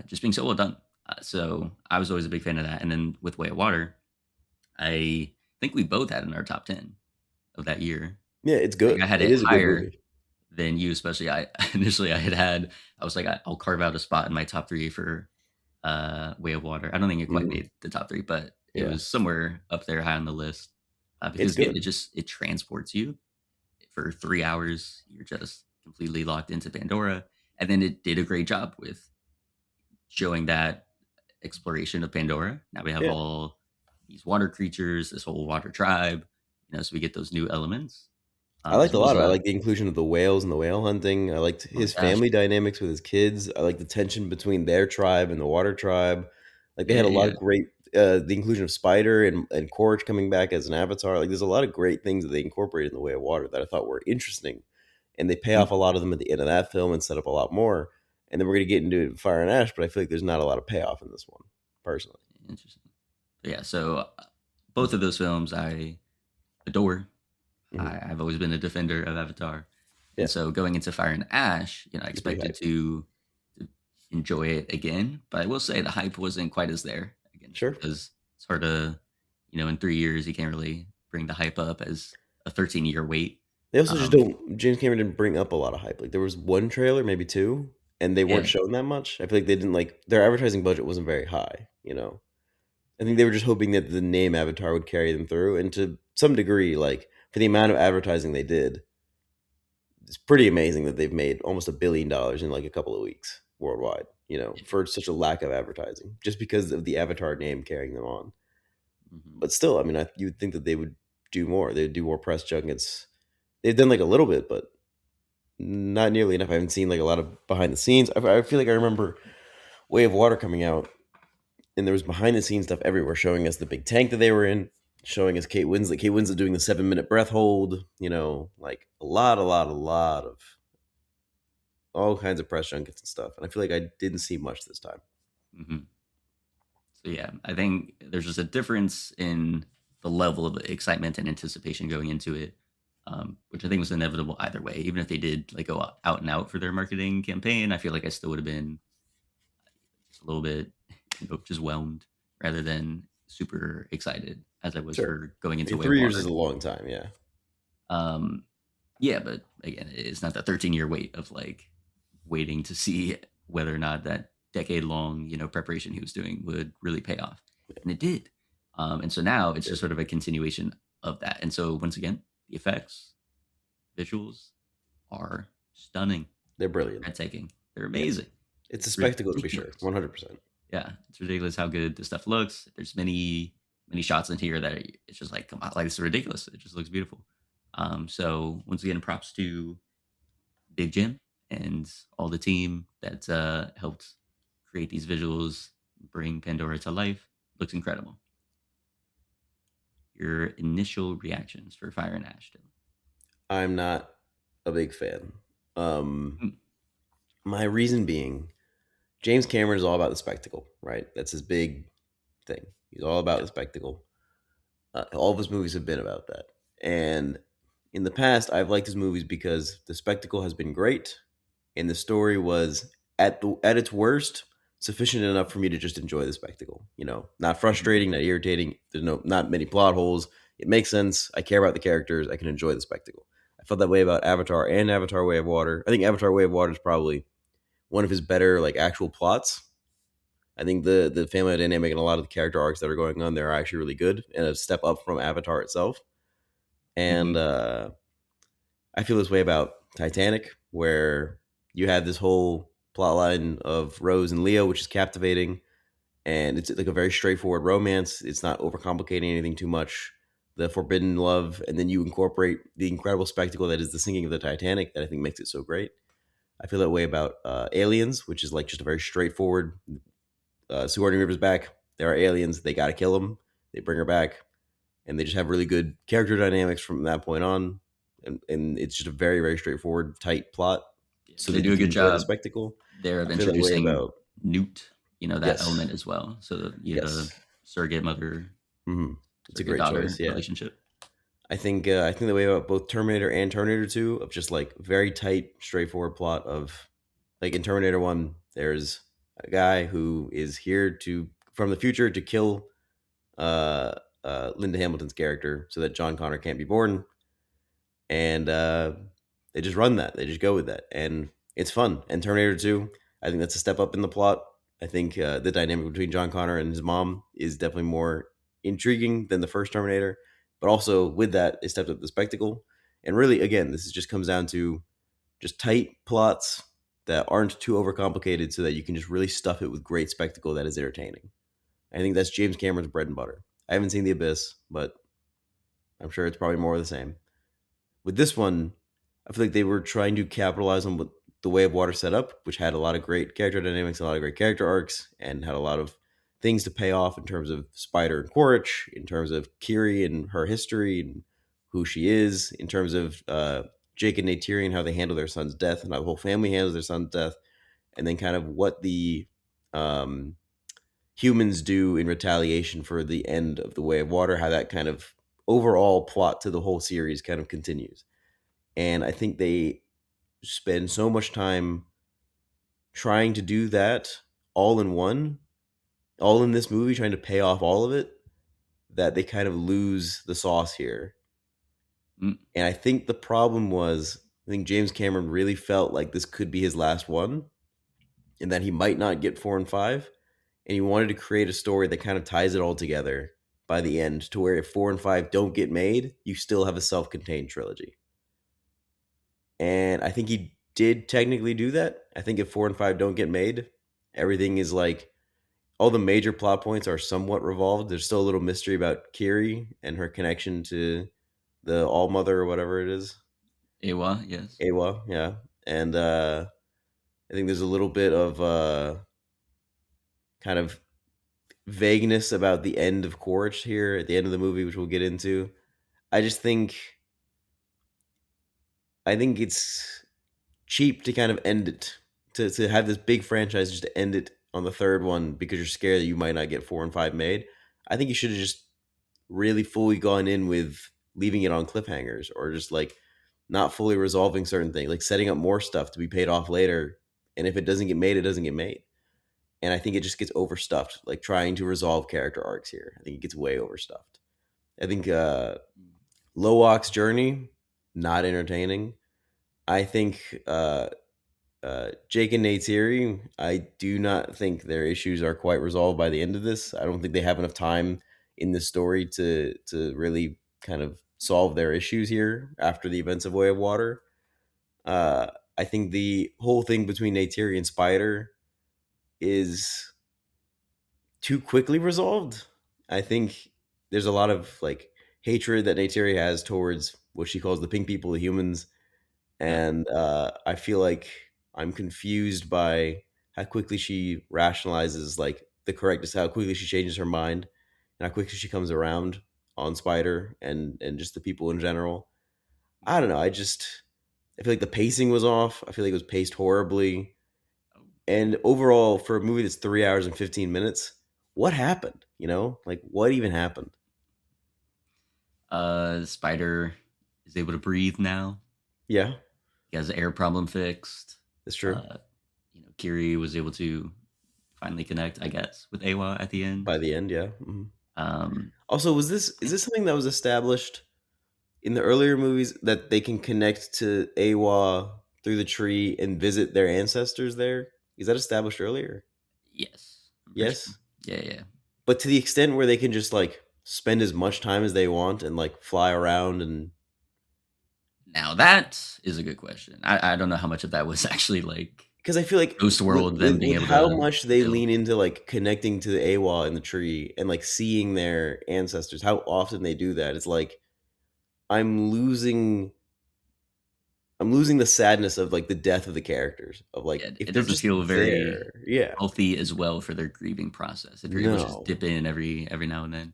just being so well done. So I was always a big fan of that. And then with Way of Water, I think we both had in our top 10 of that year. Yeah, it's I think good. I had It it is a good higher movie. than you, especially. I initially I was like, I'll carve out a spot in my top three for Way of Water. I don't think it quite Mhm. made the top three, but it Yeah. was somewhere up there high on the list. It's Because again, good. it transports you for 3 hours. You're just completely locked into Pandora. And then it did a great job with showing that exploration of Pandora. Now we have Yeah. all these water creatures, this whole water tribe, so we get those new elements, I as liked a well as lot of it. I like the inclusion of the whales and the whale hunting. I liked oh my his gosh, family dynamics with his kids. I like the tension between their tribe and the water tribe. Like they yeah, had a lot yeah, of great the inclusion of Spider and Korch coming back as an avatar. Like there's a lot of great things that they incorporated in the Way of Water that I thought were interesting. And they pay mhm, off a lot of them at the end of that film and set up a lot more. And then we're gonna get into Fire and Ash, but I feel like there's not a lot of payoff in this one, personally. interesting. But yeah, so both of those films I adore. Mhm. I've always been a defender of Avatar, and Yeah, so going into Fire and Ash, I you're pretty expected hype. to enjoy it again, but I will say the hype wasn't quite as there again, just Sure. because it's hard to, in 3 years you can't really bring the hype up as a 13-year wait. They also just Um, don't James Cameron didn't bring up a lot of hype. Like, there was 1 trailer, maybe 2, and they weren't yeah, showing that much. I feel like they didn't like their advertising budget wasn't very high, you know? I think they were just hoping that the name Avatar would carry them through, and to some degree, like, for the amount of advertising they did, it's pretty amazing that they've made almost $1 billion in, like, a couple of weeks worldwide, yeah, for such a lack of advertising, just because of the Avatar name carrying them on. mhm, But still, I mean, you would think that they would do more. They'd do more press junkets. They've done, like, a little bit, but not nearly enough. I haven't seen like a lot of behind the scenes. I feel like I remember Way of Water coming out, and there was behind the scenes stuff everywhere, showing us the big tank that they were in, showing us Kate Winslet. Kate Winslet doing the 7 minute breath hold. Like a lot of all kinds of press junkets and stuff. And I feel like I didn't see much this time. mhm. So yeah, I think there's just a difference in the level of excitement and anticipation going into it, which I think was inevitable either way. Even if they did like go out and out for their marketing campaign, I feel like I still would have been just a little bit, just whelmed rather than super excited as I was Sure, for going I into mean, Way of 3 years is Water. a long time. Yeah, Um, yeah, but again, it's not that 13-year wait of like waiting to see whether or not that decade long, preparation he was doing would really pay off. And it did. And so now it's yeah. just sort of a continuation of that. And so once again, the effects, visuals are stunning, They're brilliant. breathtaking. They're Yeah, amazing. it's a It's spectacle to be sure. ridiculous. 100%. Yeah, it's ridiculous how good this stuff looks. There's many shots in here that it's just like, come on, like it's ridiculous. It just looks beautiful. So once again, props to Big Jim and all the team that helped create these visuals, bring Pandora to life. Looks incredible. Your initial reactions for Fire and Ash, Dylan? I'm not a big fan. Um, Mm, my reason being James Cameron is all about the spectacle, right? That's his big thing. He's all about yeah. the spectacle. All of his movies have been about that. And in the past, I've liked his movies because the spectacle has been great, and the story was at its worst sufficient enough for me to just enjoy the spectacle. Not Mhm. frustrating, not irritating. There's not many plot holes. It makes sense. I care about the characters. I can enjoy the spectacle. I felt that way about Avatar and Avatar: Way of Water. I think Avatar: Way of Water is probably one of his better like actual plots. I think the family dynamic and a lot of the character arcs that are going on there are actually really good and a step up from Avatar itself. And Hmm. I feel this way about Titanic, where you have this whole plot line of Rose and Leo, which is captivating, and it's like a very straightforward romance. It's not overcomplicating anything too much. The forbidden love, and then you incorporate the incredible spectacle that is the sinking of the Titanic, that I think makes it so great. I feel that way about Aliens, which is like just a very straightforward. Sigourney Weaver's back. There are aliens. They got to kill them. They bring her back, and they just have really good character dynamics from that point on. And it's just a very, very straightforward, tight plot, Yeah, so they that do you a can good enjoy the job spectacle. there of I feel that way introducing about Newt, that yes, element as well. So the yes. surrogate mother, hmm It's a surrogate great choice. daughter Yeah, relationship. I think the way about both Terminator and Terminator Two of just like very tight, straightforward plot of like in Terminator One, there's a guy who is here to from the future to kill uh, Linda Hamilton's character so that John Connor can't be born, and they just run that. They just go with that, and it's fun. And Terminator Two, I think that's a step up in the plot. I think the dynamic between John Connor and his mom is definitely more intriguing than the first Terminator, but also with that, it stepped up the spectacle. And really, again, this is just comes down to just tight plots that aren't too overcomplicated, so that you can just really stuff it with great spectacle that is entertaining. I think that's James Cameron's bread and butter. I haven't seen The Abyss, but I'm sure it's probably more of the same. With this one, I feel like they were trying to capitalize on what the Way of Water set up, which had a lot of great character dynamics, a lot of great character arcs, and had a lot of things to pay off in terms of Spider and Quaritch, in terms of Kiri and her history and who she is, in terms of Jake and Neytiri and how they handle their son's death and how the whole family handles their son's death, and then kind of what the um, humans do in retaliation for the end of the Way of Water, how that kind of overall plot to the whole series kind of continues. And I think they spend so much time trying to do that all in one, all in this movie, trying to pay off all of it, that they kind of lose the sauce here. Mm. And I think the problem was, I think James Cameron really felt like this could be his last one and that he might not get four and five. And he wanted to create a story that kind of ties it all together by the end to where if four and five don't get made, you still have a self contained trilogy. And I think he did technically do that. I think if four and five don't get made, everything is like all the major plot points are somewhat revolved. There's still a little mystery about Kiri and her connection to the All Mother or whatever it is. Awa, yes. Awa, yeah. And I think there's a little bit of kind of vagueness about the end of Quaritch here at the end of the movie, which we'll get into. I just think I think it's cheap to kind of end it to have this big franchise just to end it on the third one because you're scared that you might not get four and five made. I think you should have just really fully gone in with leaving it on cliffhangers or just like not fully resolving certain things, like setting up more stuff to be paid off later. And if it doesn't get made, it doesn't get made. And I think it just gets overstuffed, like trying to resolve character arcs here. I think it gets way overstuffed. I think Lowok's journey, not entertaining. I think Jake and Neytiri, I do not think their issues are quite resolved by the end of this. I don't think they have enough time in the story to really kind of solve their issues here after the events of Way of Water. Uh, I think the whole thing between Neytiri and Spider is too quickly resolved. I think there's a lot of like hatred that Neytiri has towards what she calls the pink people, the humans, Yeah. and I feel like I'm confused by how quickly she rationalizes like the correctness, how quickly she changes her mind, and how quickly she comes around on Spider and just the people in general. I don't know. I feel like the pacing was off. I feel like it was paced horribly, Oh. and overall for a movie that's 3 hours and 15 minutes, what happened? Like what even happened? Spider is able to breathe now. Yeah, He has the air problem fixed. that's true. Uh, Kiri was able to finally connect, I guess, with Awa at the end. By the end, yeah. Um, Also, is this something that was established in the earlier movies that they can connect to Awa through the tree and visit their ancestors there? Is that established earlier? yes. I'm pretty sure. Yes, Yeah, yeah. but to the extent where they can just like spend as much time as they want and like fly around and Now that is a good question. I don't know how much of that was actually like because I feel like Ghost World, them being with able how to much they chill. lean into like connecting to the AWA in the tree and like seeing their ancestors, how often they do that. It's like I'm losing I'm losing the sadness of like the death of the characters of like Yeah, if it they're doesn't just feel very there. Yeah. healthy as well for their grieving process if you're able to just No. dip in every now and then.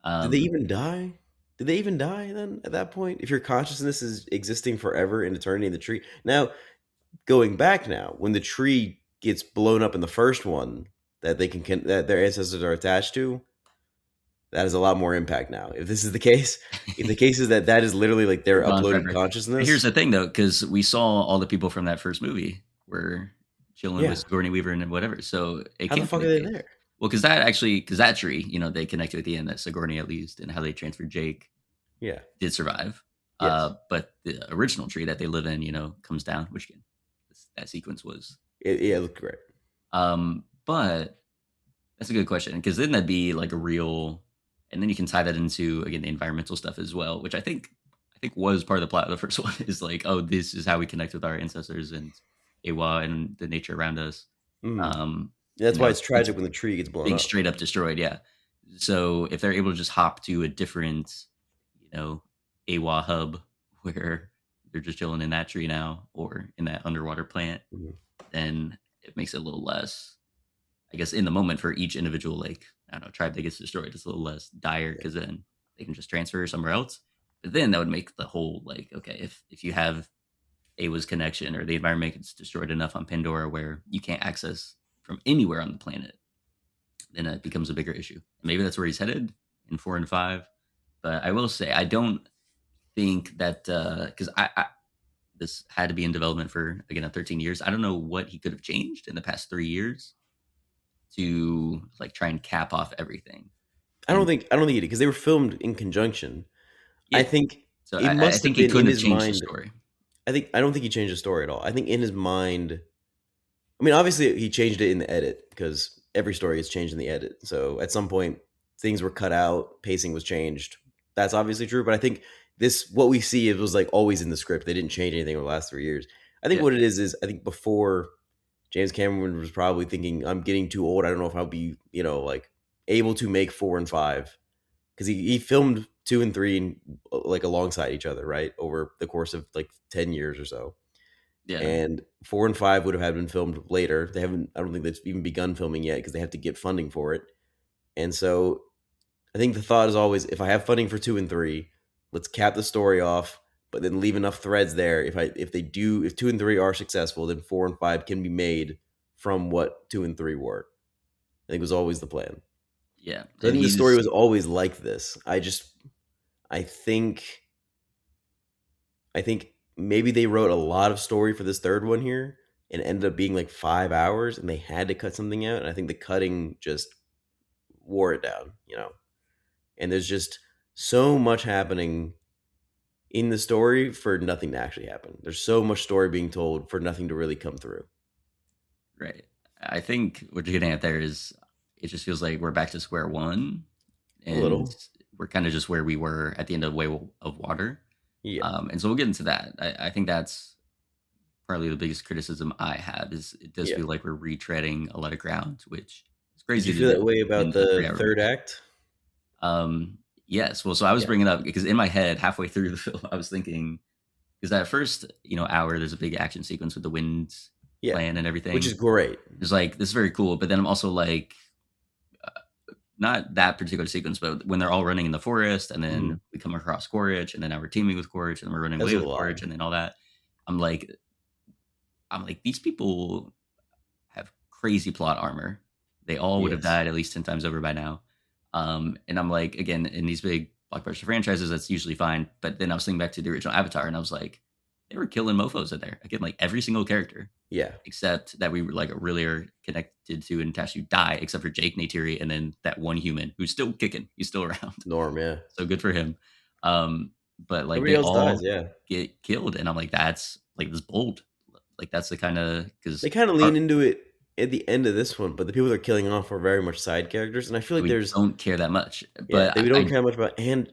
Did they Um, even die? Did they even die then at that point? If your consciousness is existing forever in eternity in the tree. Now, going back now, when the tree gets blown up in the first one that that their ancestors are attached to, that has a lot more impact now. If this is the case, if the case is that that is literally like their they're gone uploaded forever. And here's consciousness, the thing though, because we saw all the people from that first movie were chilling with yeah, Sigourney Weaver and whatever, so it how the can't be fuck are the they case. there? Well, because that tree, they connected at the end that Sigourney at least, and how they transferred Jake Yeah, did survive. yes, But the original tree that they live in, comes down, which again, that sequence was. yeah, it looked great. But that's a good question because then that'd be like a real, and then you can tie that into again the environmental stuff as well, which I think was part of the plot of the first one is like, oh, this is how we connect with our ancestors and Awa and the nature around us. Mm. Um, That's and why now it's tragic when the tree gets blown being up. straight up destroyed. Yeah. So if they're able to just hop to a different, you know, AWA hub where they're just chilling in that tree now or in that underwater plant, Mhm. then it makes it a little less, I guess, in the moment for each individual, like, I don't know, tribe that gets destroyed, it's a little less dire Yeah, because then they can just transfer somewhere else. But then that would make the whole like, okay, if you have AWA's connection or the environment gets destroyed enough on Pandora where you can't access from anywhere on the planet, then it becomes a bigger issue. Maybe that's where he's headed in 4 and 5. But I will say, I don't think that because this had to be in development for again 13 years. I don't know what he could have changed in the past 3 years to like try and cap off everything. And I don't think it because they were filmed in conjunction. I yeah, think so it I must have think he been in couldn't have his changed the mind. story. I don't think he changed the story at all. I think in his mind, I mean, obviously he changed it in the edit because every story is changed in the edit. So at some point, things were cut out, pacing was changed. That's obviously true. But I think this, what we see, it was like always in the script. They didn't change anything over the last 3 years. I think Yeah, what it is I think before James Cameron was probably thinking, I'm getting too old. I don't know if I'll be, like able to make 4 and 5 because he filmed 2 and 3 like alongside each other, right, over the course of like 10 years or so. yeah, And 4 and 5 would have had been filmed later. They haven't. I don't think they've even begun filming yet because they have to get funding for it. And so I think the thought is always, if I have funding for 2 and 3, let's cap the story off, but then leave enough threads there. If 2 and 3 are successful, then 4 and 5 can be made from what 2 and 3 were. I think was always the plan. yeah. So I And think the story he's was always like this. I think I think maybe they wrote a lot of story for this third one here and ended up being like 5 hours and they had to cut something out. And I think the cutting just wore it down. And there's just so much happening in the story for nothing to actually happen. There's so much story being told for nothing to really come through. right. I think what you're getting at there is it just feels like we're back to square one, A and little. we're kind of just where we were at the end of Way of Water. Yeah. And so we'll get into that. I think that's probably the biggest criticism I have is it does Yeah. feel like we're retreading a lot of ground, which is Did you crazy to feel that do way about in a the 3 hour third movie. act? Yes. Well, so I was Yeah. bringing up because in my head, halfway through the film, I was thinking because that first, hour, there's a big action sequence with the wind Yeah. playing and Which is everything. great. It's like this is very cool, but then I'm also like, not that particular sequence, but when they're all running in the forest, and Mhm. then we come across Quaritch, and then now we're teaming with Quaritch, and we're running That's away a with lot. Quaritch, and then all that. I'm like, these people have crazy plot armor. They all would have Yes. died at least 10 times over by now. And I'm like, again, in these big blockbuster franchises, that's usually fine. But then I was thinking back to the original Avatar, and I was like, they were killing mofos in there. Again, like every single character, Yeah. except that we were like really are connected to and attached to die, except for Jake Neytiri, and then that one human who's still kicking. He's still around. Norm, yeah. So good for him. But like Everybody they else dies, all yeah. get killed, and I'm like, that's like this bold. Like that's the kind of They because kinda lean into it at the end of this one, but the people they're killing off are very much side characters, and I feel like We there's don't care that much, yeah, but they we don't I care much about, and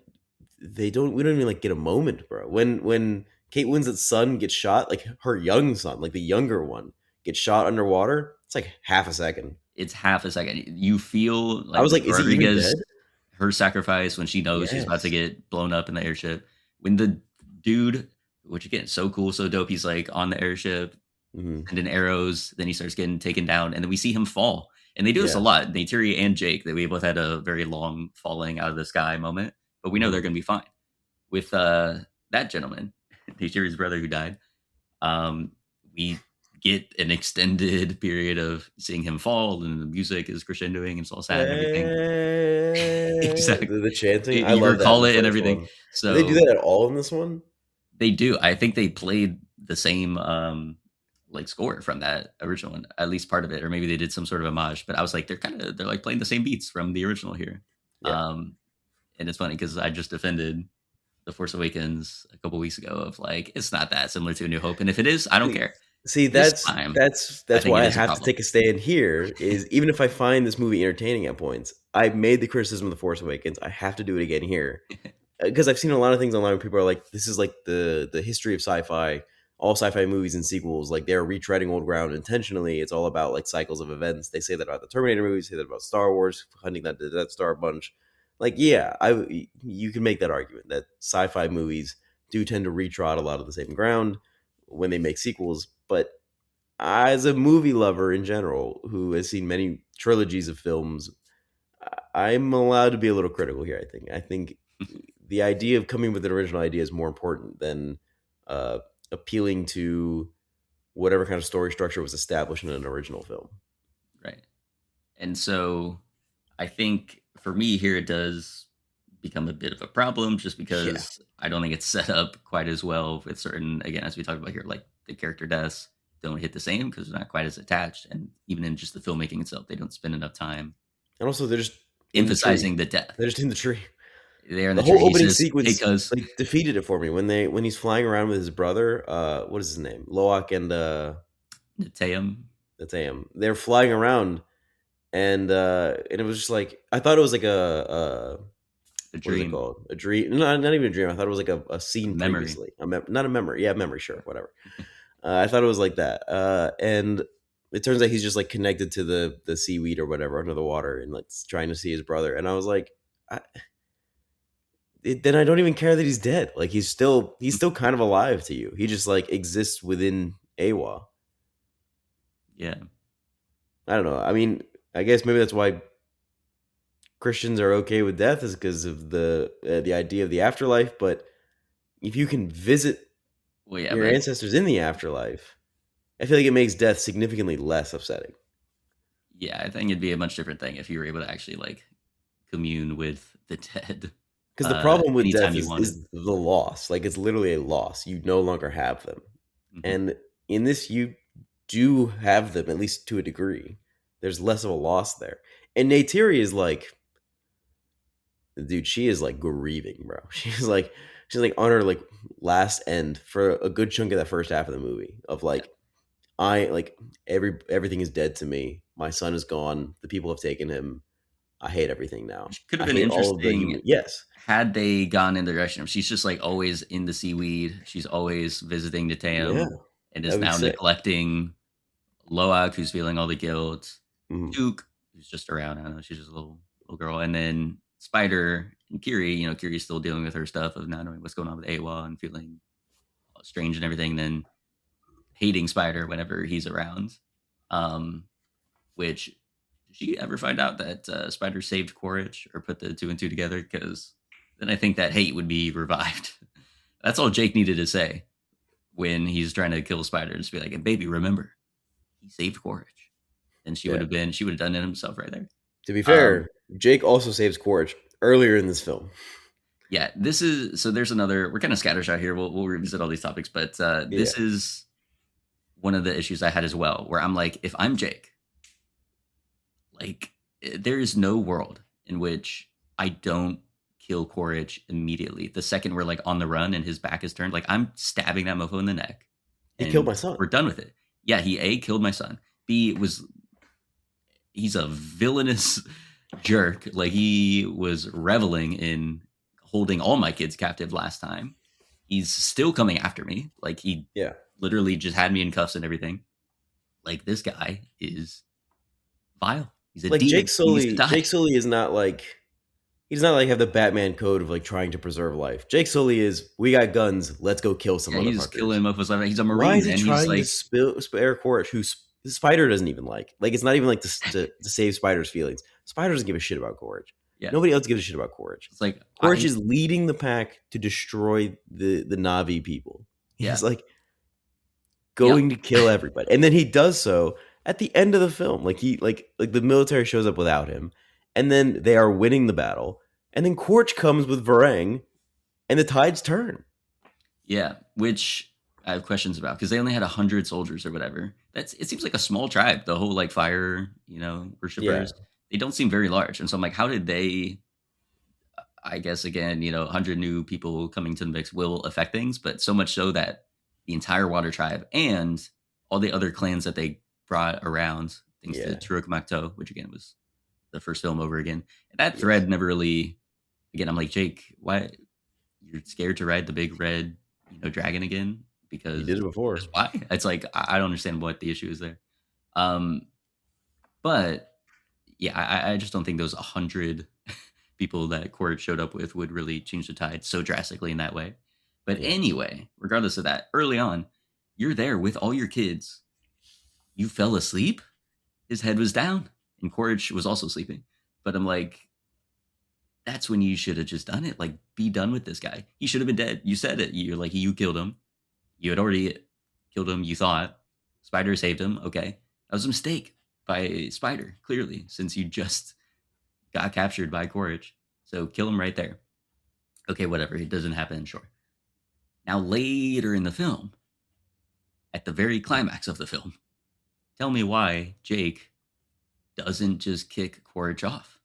we don't even like get a moment, bro. When Kate Winslet's son gets shot, like her young son, like the younger one, gets shot underwater, it's like half a second. it's half a second. You feel I like was like, Michelle is he even Rodriguez, dead? her sacrifice when she knows she's about to Yes. get blown up in the airship. When the dude, which again, so cool, so dope, he's like on the airship, Hmm. sending arrows, then he starts getting taken down, and then we see him fall. And they do this a Yeah. lot. Neytiri and Jake, that we both had a very long falling out of the sky moment, but we know Hmm. they're going to be fine. With that gentleman, Neytiri's brother who died, we get an extended period of seeing him fall, and the music is crescendoing and it's all sad and everything. Exactly. The chanting, I You love that in recall the it and first everything. one. Did they do So that at all in this one? they do. I think they played the same like score from that original one, at least part of it, or maybe they did some sort of homage. But I was like, they're like playing the same beats from the original here. Yeah. Um, and it's funny because I just defended The Force Awakens a couple weeks ago of like it's not that similar to A New Hope, and if it is, I don't See, care. see, This time, I that's think it why I is a have to problem. take a stand here. Is even if I find this movie entertaining at points, I made the criticism of The Force Awakens. I have to do it again here because I've seen a lot of things online where people are like, "This is like the history of sci-fi." All sci-fi movies and sequels, like they're retreading old ground intentionally. It's all about like cycles of events. They say that about the Terminator movies, say that about Star Wars, hunting that Death Star a bunch. Like, yeah, you can make that argument that sci-fi movies do tend to retrot a lot of the same ground when they make sequels. But as a movie lover in general, who has seen many trilogies of films, I'm allowed to be a little critical here. I think the idea of coming with an original idea is more important than uh, appealing to whatever kind of story structure was established in an original film. Right. And so I think for me here, it does become a bit of a problem just Yeah. because I don't think it's set up quite as well with certain, again, as we talked about here, like the character deaths don't hit the same because they're not quite as attached. And even in just the filmmaking itself, they don't spend enough time And also, they're just in the tree. emphasizing the death. They're just in the tree. They're in The the tree. whole He opening says, "Hey, sequence cuz." like defeated it for me when he's flying around with his brother. What is his name? Loak and Nateum, that's AM. They're flying around, and it was just like I thought it was like a the what is it dream, called? A dream? Not even a dream. I thought it was like a a scene memory. previously. Not a memory. Yeah, memory. Sure, whatever. I thought it was like that. And it turns out he's just like connected to the seaweed or whatever under the water and like trying to see his brother. And I was like, then I don't even care that he's dead. Like he's still kind of alive to you. He just like exists within Awa. Yeah. I don't know. I mean, I guess maybe that's why Christians are okay with death is because of the idea of the afterlife. But if you can visit Well, yeah, your but ancestors in the afterlife, I feel like it makes death significantly less upsetting. yeah, I think it'd be a much different thing if you were able to actually like commune with the dead Because the problem with anytime death you is wanted. the loss. Like it's literally a loss. You no longer have them. Mhm. And in this, you do have them at least to a degree. There's less of a loss there. And Neytiri is like, dude, she is like grieving, bro. She's like on her like last end for a good chunk of that first half of the movie. Of Yeah. like, I like everything is dead to me. My son is gone. The people have taken him. I hate everything now. Which could have I been hate all of the interesting human. Yes, had they gone in the direction of she's just like always in the seaweed. She's always visiting yeah, Nateum and that is would be now sick. neglecting Loak, who's feeling all the guilt, Mhm. Duke, who's just around. I don't know, she's just a little girl. And then Spider and Kiri, Kiri's still dealing with her stuff of not knowing what's going on with Awa and feeling strange and everything, then hating Spider whenever he's around. Um, which did she ever find out that Spider saved Quaritch or put the two and two together? Because then I think that hate would be revived. That's all Jake needed to say when he's trying to kill Spider, and just be like, "And baby, remember, he saved Quaritch." And Yeah. she would have done it himself right there. To be Um, fair, Jake also saves Quaritch earlier in this film. yeah, this is so. There's another. We're kind of scattershot here. We'll revisit all these topics, but Yeah. this is one of the issues I had as well, where I'm like, if I'm Jake, like there is no world in which I don't kill Quaritch immediately. The second we're like on the run and his back is turned, like I'm stabbing that mofo in the neck, He killed and my son. we're done with it. Yeah, he A killed my son. B was he's a villainous jerk. Like he was reveling in holding all my kids captive last time. He's still coming after me. Like he Yeah. literally just had me in cuffs and everything. Like this guy is vile. He's a Like demon. He needs to die. Jake Sully is not like he does not like have the Batman code of like trying to preserve life. Jake Sully is we got guns, let's go kill some Yeah, he's motherfuckers. killing motherfuckers. He's a Why marine, is he man. He's trying to like, spare Quaritch, who Spider doesn't even like? Like it's not even like to save Spider's feelings. Spider doesn't give a shit about Quaritch. yeah, Nobody else gives a shit about Quaritch. it's like Quaritch I, is leading the pack to destroy the Navi people. yeah, He's like yep, going to kill everybody, and then he does so at the end of the film. Like he like the military shows up without him, and then they are winning the battle, and then Quaritch comes with Varang, and the tides turn. yeah. Which I have questions about because they only had 100 soldiers or whatever. That's it seems like a small tribe. The whole like fire, Yeah, worshippers. They don't seem very large, and so I'm like, how did they? I guess again, 100 new people coming to the mix will affect things, but so much so that the entire Water Tribe and all the other clans that they brought around, thanks to yeah, Turuk Makto, which again was the first film over again. That yes. thread never really. Again, I'm like Jake, why you're scared to ride the big red, dragon again? He did Because it before. just why? It's like I don't understand what the issue is there. Um, but yeah, I just don't think those 100 people that Court showed up with would really change the tide so drastically in that way. But Yeah, anyway, regardless of that, early on, you're there with all your kids. You fell asleep. His head was down, and Quaritch was also sleeping. But I'm like, that's when you should have just done it. Like, be done with this guy. He should have been dead. You said it. You're like, you killed him. You had already killed him. You thought Spider saved him. Okay, that was a mistake by Spider. Clearly, since you just got captured by Quaritch, so kill him right there. Okay, whatever. It doesn't happen. Sure. Now later in the film, at the very climax of the film, tell me why Jake doesn't just kick Quaritch off.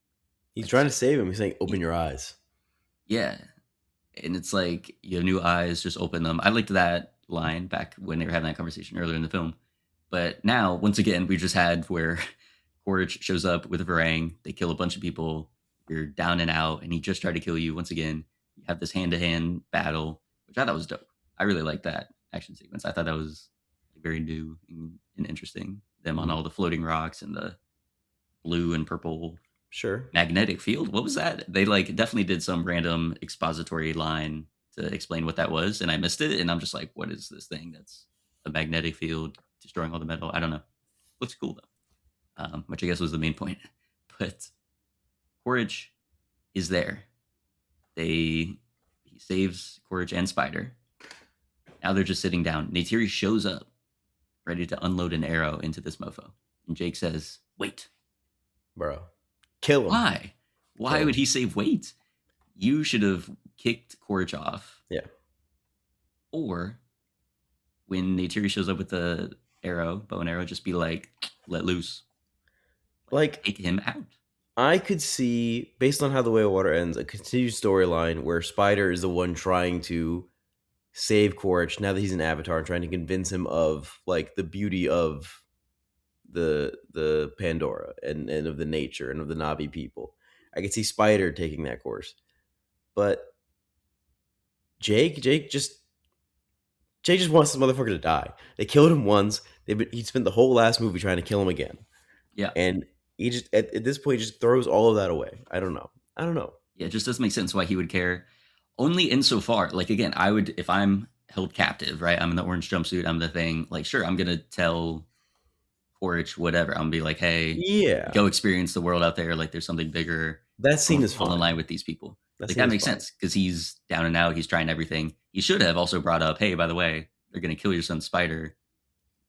he's Like, trying to save him. He's saying, "Open your eyes." yeah, and it's like you have new eyes, just open them. I liked that line back when they were having that conversation earlier in the film. But now, once again, we just had where Quaritch shows up with a Varang, they kill a bunch of people, you're down and out, and he just tried to kill you once again. You have this hand to hand battle, which I thought was dope. I really liked that action sequence. I thought that was very new and interesting. Them on Mhm. all the floating rocks and the blue and purple Sure. magnetic field. What was that? They like definitely did some random expository line to explain what that was, and I missed it. And I'm just like, what is this thing that's a magnetic field destroying all the metal? I don't know. Looks cool though, which I guess was the main point. But Quaritch is there. He saves Quaritch and Spider. Now they're just sitting down. Neytiri shows up, ready to unload an arrow into this mofo, and Jake says, "Wait, Bro. Kill him. why? Why Kill would him. he say wait? You should have kicked Quaritch off, Yeah. or when Neytiri shows up with the arrow, bow and arrow, just be like, let loose, like Like take him out." I could see, based on how the way of water ends, a continued storyline where Spider is the one trying to save Quaritch now that he's an avatar and trying to convince him of like the beauty of the Pandora and of the nature and of the Navi people. I could see Spider taking that course. But Jake, Jake just wants this motherfucker to die. They killed him once. He spent the whole last movie trying to kill him again. Yeah, And he just at this point just throws all of that away. I don't know. I don't know. yeah, it just doesn't make sense why he would care. Only insofar, like again, I would if I'm held captive, right? I'm in the orange jumpsuit. I'm the thing. Like, sure, I'm gonna tell Quaritch whatever. I'm gonna be like, hey, Yeah. go experience the world out there. Like, there's something bigger. That scene Don't is fall in fine. line with these people. That Like scene that is makes fine. sense because he's down and out. He's trying everything. He should have also brought up, hey, by the way, they're gonna kill your son Spider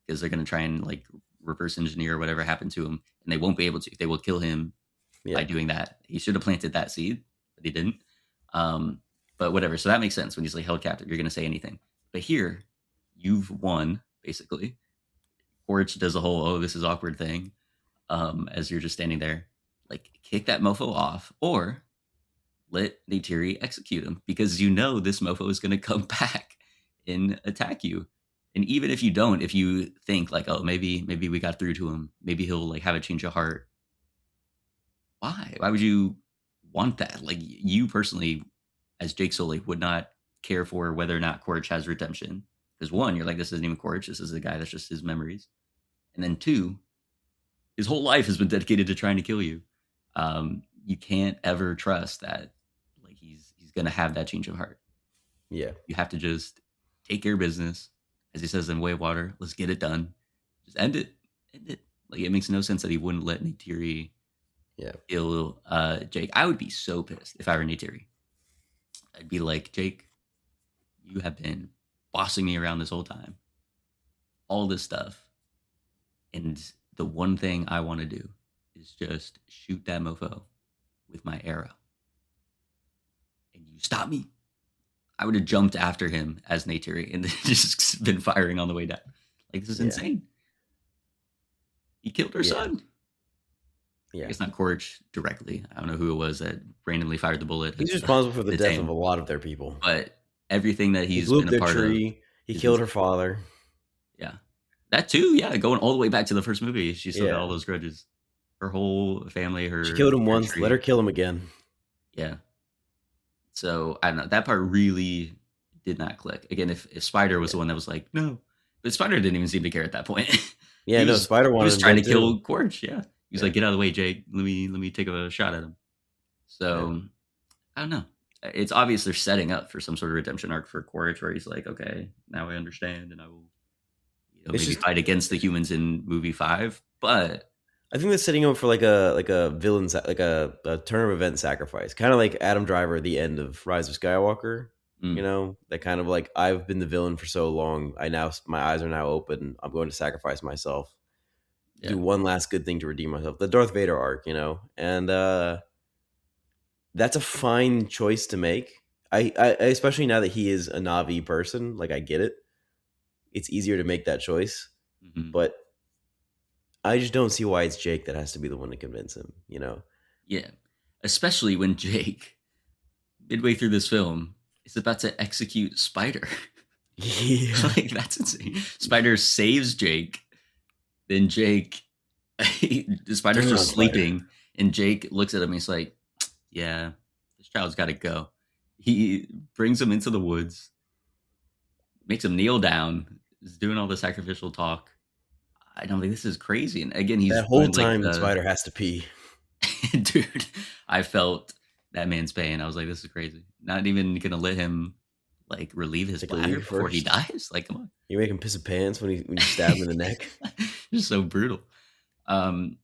because they're gonna try and like reverse engineer whatever happened to him, and they won't be able to. They will kill him by Yeah. doing that. He should have planted that seed, but he didn't. Um, but whatever. So that makes sense when he's like held captive. You're gonna say anything. But here, you've won basically. Quaritch does a whole oh this is awkward thing as you're just standing there. Like kick that mofo off or let Neytiri execute him because you know this mofo is going to come back and attack you. And even if you don't, if you think like, oh, maybe we got through to him, maybe he'll like have a change of heart Why? Why would you want that? Like you personally, as Jake Sully, would not care for whether or not Quaritch has redemption. Because one, you're like, this isn't even Quaritch. This is a guy that's just his memories. And then two, his whole life has been dedicated to trying to kill you. You can't ever trust that like he's gonna have that change of heart. Yeah, You have to just take care of business, as he says in Way of Water. Let's get it done. Just end it. End it. Like it makes no sense that he wouldn't let Neytiri yeah, kill Jake. I would be so pissed if I were Neytiri. I'd be like, Jake, you have been bossing me around this whole time. All this stuff. And the one thing I want to do is just shoot that mofo with my arrow. And you stop me. I would have jumped after him as Neytiri and just been firing on the way down. Like, this is yeah, insane. He killed her yeah, son. yeah. It's not Corch directly. I don't know who it was that randomly fired the bullet. He's responsible for the death of him. a lot of their people. But everything that He he's blew been up a their part tree. of. He killed her father. Yeah. That too, yeah. Going all the way back to the first movie, she still got all Yeah. those grudges. Her whole family, She killed him once. tree. Let her kill him again. Yeah. So I don't know. That part really did not click. Again, if Spider was the one that was like, no, but Spider didn't even seem to care at that point. Yeah, no, Spider he wanted was him trying to dead kill too. Quaritch. Yeah, he was Yeah. like, get out of the way, Jake. Let me take a shot at him. So I don't know. It's obvious they're setting up for some sort of redemption arc for Quaritch, where he's like, okay, now I understand, and I will, It's maybe just fight against the humans in movie 5. But I think they're setting him up for like a villain, like a turn of event sacrifice, kind of like Adam Driver at the end of Rise of Skywalker. You know, that kind of like, I've been the villain for so long. My eyes are now open. I'm going to sacrifice myself, yeah, do one last good thing to redeem myself. The Darth Vader arc, and that's a fine choice to make. I especially now that he is a Navi person, like, I get it. It's easier to make that choice, mm-hmm. but I just don't see why it's Jake that has to be the one to convince him. Yeah, especially when Jake, midway through this film, is about to execute Spider. Yeah, Like, that's insane. Spider saves Jake. Then Jake, Spider's Turn on just Spider. sleeping, and Jake looks at him. And he's like, "Yeah, this child's got to go." He brings him into the woods, makes him kneel down, is doing all the sacrificial talk. I don't think this is crazy. And again, he's That whole doing like time, the Spider has to pee. dude. I felt that man's pain. I was like, this is crazy. Not even gonna let him like relieve his Take a bladder leave before he first. dies. Like, come on. You make him piss his pants when you stab him in the neck. Just so brutal. Um,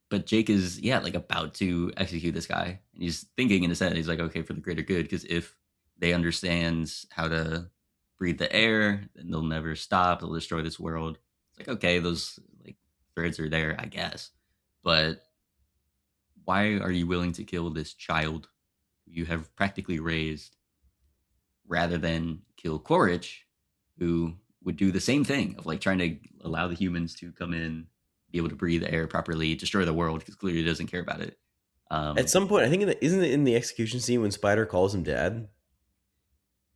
but Jake is, yeah, like about to execute this guy, and he's thinking in his head, he's like, okay, for the greater good, because if they understand how to breathe the air, then they'll never stop. They'll destroy this world. It's like, okay, those like threads are there, I guess, but why are you willing to kill this child who you have practically raised rather than kill Quaritch, who would do the same thing of like trying to allow the humans to come in, be able to breathe the air properly, destroy the world because clearly he doesn't care about it. At some point, I think isn't it in the execution scene when Spider calls him dad?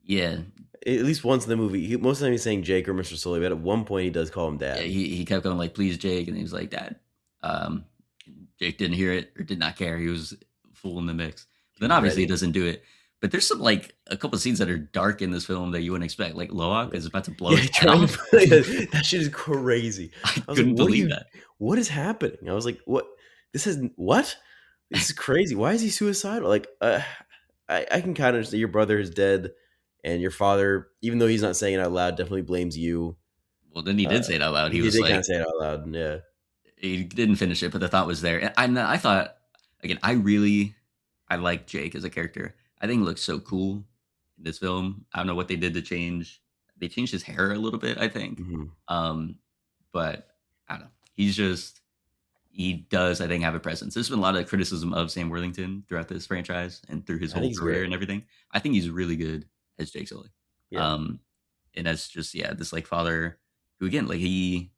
Yeah, At least once in the movie. Most of the time he's saying Jake or Mr. Sully, but at one point he does call him yeah. dad. He kept going like, "Please, Jake," and he was like, "Dad." Um, Jake didn't hear it or did not care. He was full in the mix. But then obviously he doesn't do it. But there's some like a couple of scenes that are dark in this film that you wouldn't expect. Like Loak is about to blow his head off. That shit is crazy. I I was couldn't like, believe that. what is happening? I was like, what? This is what? This is crazy. Why is he suicidal? Like, I can kind of understand your brother is dead, and your father, even though he's not saying it out loud, definitely blames you. Well, then he did say it out loud. He He did was kind like, of say it out loud. Yeah. he didn't finish it, but the thought was there. And I thought, again, I like Jake as a character. I think he looks so cool in this film. I don't know what they did to change. They changed his hair a little bit, I think. Mhm. But I don't know. He does, I think, have a presence. There's been a lot of criticism of Sam Worthington throughout this franchise and through his I whole think he's career great. and everything. I think he's really good as Jake Sully. Yeah. And that's just, yeah, this like father who, again, like he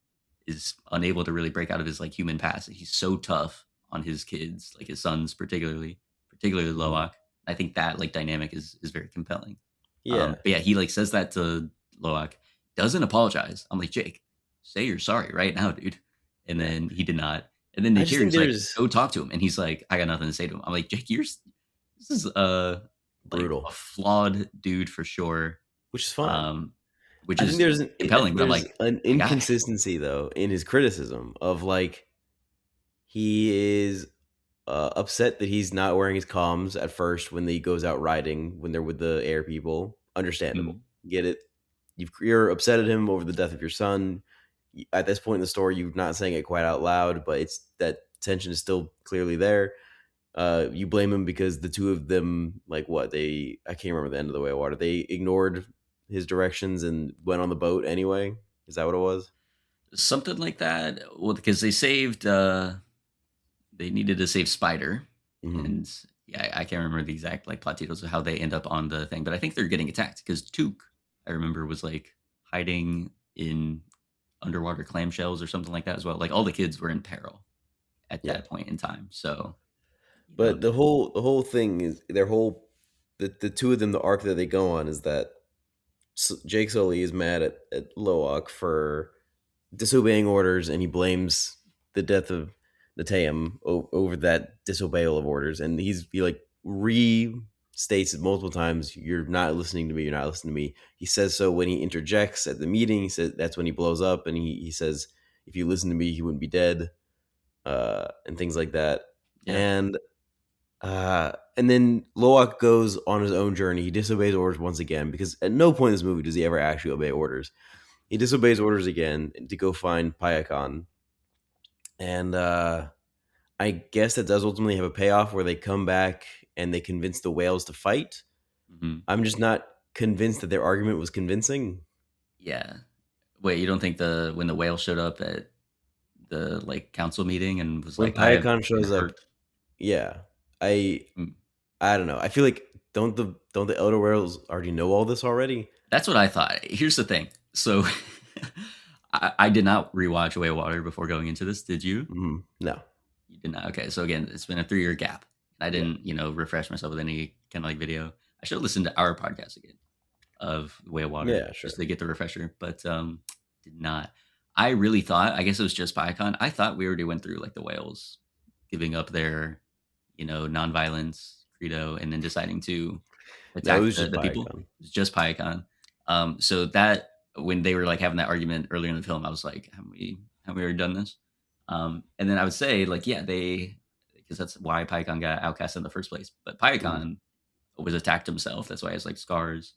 is unable to really break out of his like human past. He's so tough on his kids, like his sons, particularly Mhm. Loak. I think that like dynamic is very compelling. Yeah. But yeah, he like says that to Loak, doesn't apologize. I'm like, Jake, say you're sorry right now, dude. And Yeah. then he did not. And then I just think Neytiri's like, there's "Go talk to him," and he's like, "I got nothing to say to him." I'm like, "Jake, this is like brutal, a flawed dude for sure." which is fine. Um, which I think is there's an I compelling, think but I'm there's like, an my guy. inconsistency though in his criticism of like he is upset that he's not wearing his comms at first when he goes out riding when they're with the air people. Understandable, Mhm. get it. You're upset at him over the death of your son. At this point in the story, you're not saying it quite out loud, but it's that tension is still clearly there. You blame him because the two of them, like what they, I can't remember the end of the way of water. They ignored his directions and went on the boat anyway. Is that what it was? Something like that. Well, because they needed to save Spider, Hmm. and yeah, I can't remember the exact like plot details of how they end up on the thing, but I think they're getting attacked because Took, I remember, was like hiding in underwater clamshells or something like that as well. Like all the kids were in peril at Yeah, that point in time. So, you know, but the whole thing is their whole the two of them. The arc that they go on is that Jake Sully is mad at Loak for disobeying orders, and he blames the death of Nateum over that disobeyal of orders. And he like restates it multiple times. You're not listening to me. You're not listening to me. He says so when he interjects at the meeting. He says that's when he blows up, and he says if you listen to me, he wouldn't be dead, and things like that. yeah. And and then Loak goes on his own journey. He disobeys orders once again because at no point in this movie does he ever actually obey orders. He disobeys orders again to go find Payakan. And I guess that does ultimately have a payoff where they come back and they convince the whales to fight. Mhm. I'm just not convinced that their argument was convincing. Yeah. Wait, you don't think when the whale showed up at the like council meeting and was When like, "I have Payakan been shows up, hurt." yeah, I Mm. I don't know. I feel like don't the Elder Whales already know all this already? That's what I thought. Here's the thing. So I did not rewatch Way of Water before going into this. Did you? No, You did not. Okay. So again, it's been a 3-year gap. I yeah, didn't, refresh myself with any kind of like video. I should listen to our podcast again of Way of Water yeah, just sure. to get the refresher, but did not. I really thought, I guess it was just PyCon. I thought we already went through like the whales giving up their, nonviolence credo and then deciding to No, it attack was the, just the people. Payakan. It was just PyCon. So that when they were like having that argument earlier in the film, I was like, have we already done this? And then I would say like, yeah, because that's why PyCon got outcast in the first place. But Mhm. PyCon was attacked himself. That's why he has like scars.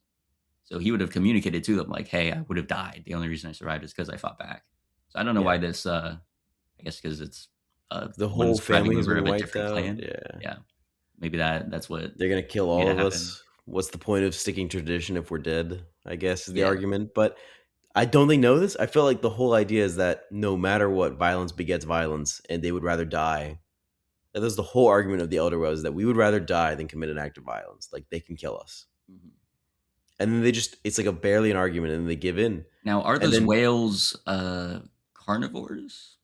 So he would have communicated to them like, "Hey, I would have died. The only reason I survived is because I fought back." So I don't know Yeah, why this. I guess because it's the one whole surviving family has member been of a wiped different out. clan. Yeah. Yeah, maybe that's what They're gonna kill made all it of happen. us. What's the point of sticking tradition if we're dead? I guess is the Yeah. argument. But I don't they know this. I feel like the whole idea is that no matter what, violence begets violence, and they would rather die. That is the whole argument of the Elder Rose that we would rather die than commit an act of violence. Like they can kill us, Mhm. and then they just—it's like a barely an argument, and then they give in. Now, are And those then whales carnivores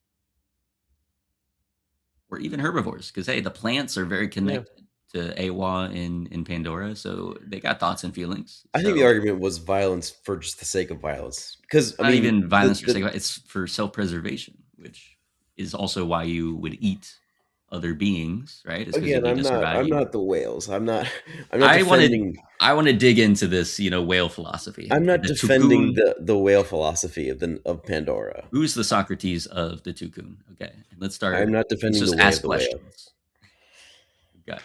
or even herbivores? Because hey, the plants are very yeah, connected to Awa in Pandora, so they got thoughts and feelings. I think the So argument was violence for just the sake of violence. Because it's I not mean, even violence for sake of it, it's for self-preservation, which is also why you would eat other beings, right? It's because you again, need I'm to not survive. I'm not the whales. I'm not I'm not I wanted defending I want to dig into this, whale philosophy. I'm Okay, not the defending Tukun. the whale philosophy of Pandora. Who's the Socrates of the Tukun? Okay, and let's I'm start. not Let's defending the just way of ask the whale. questions. Okay.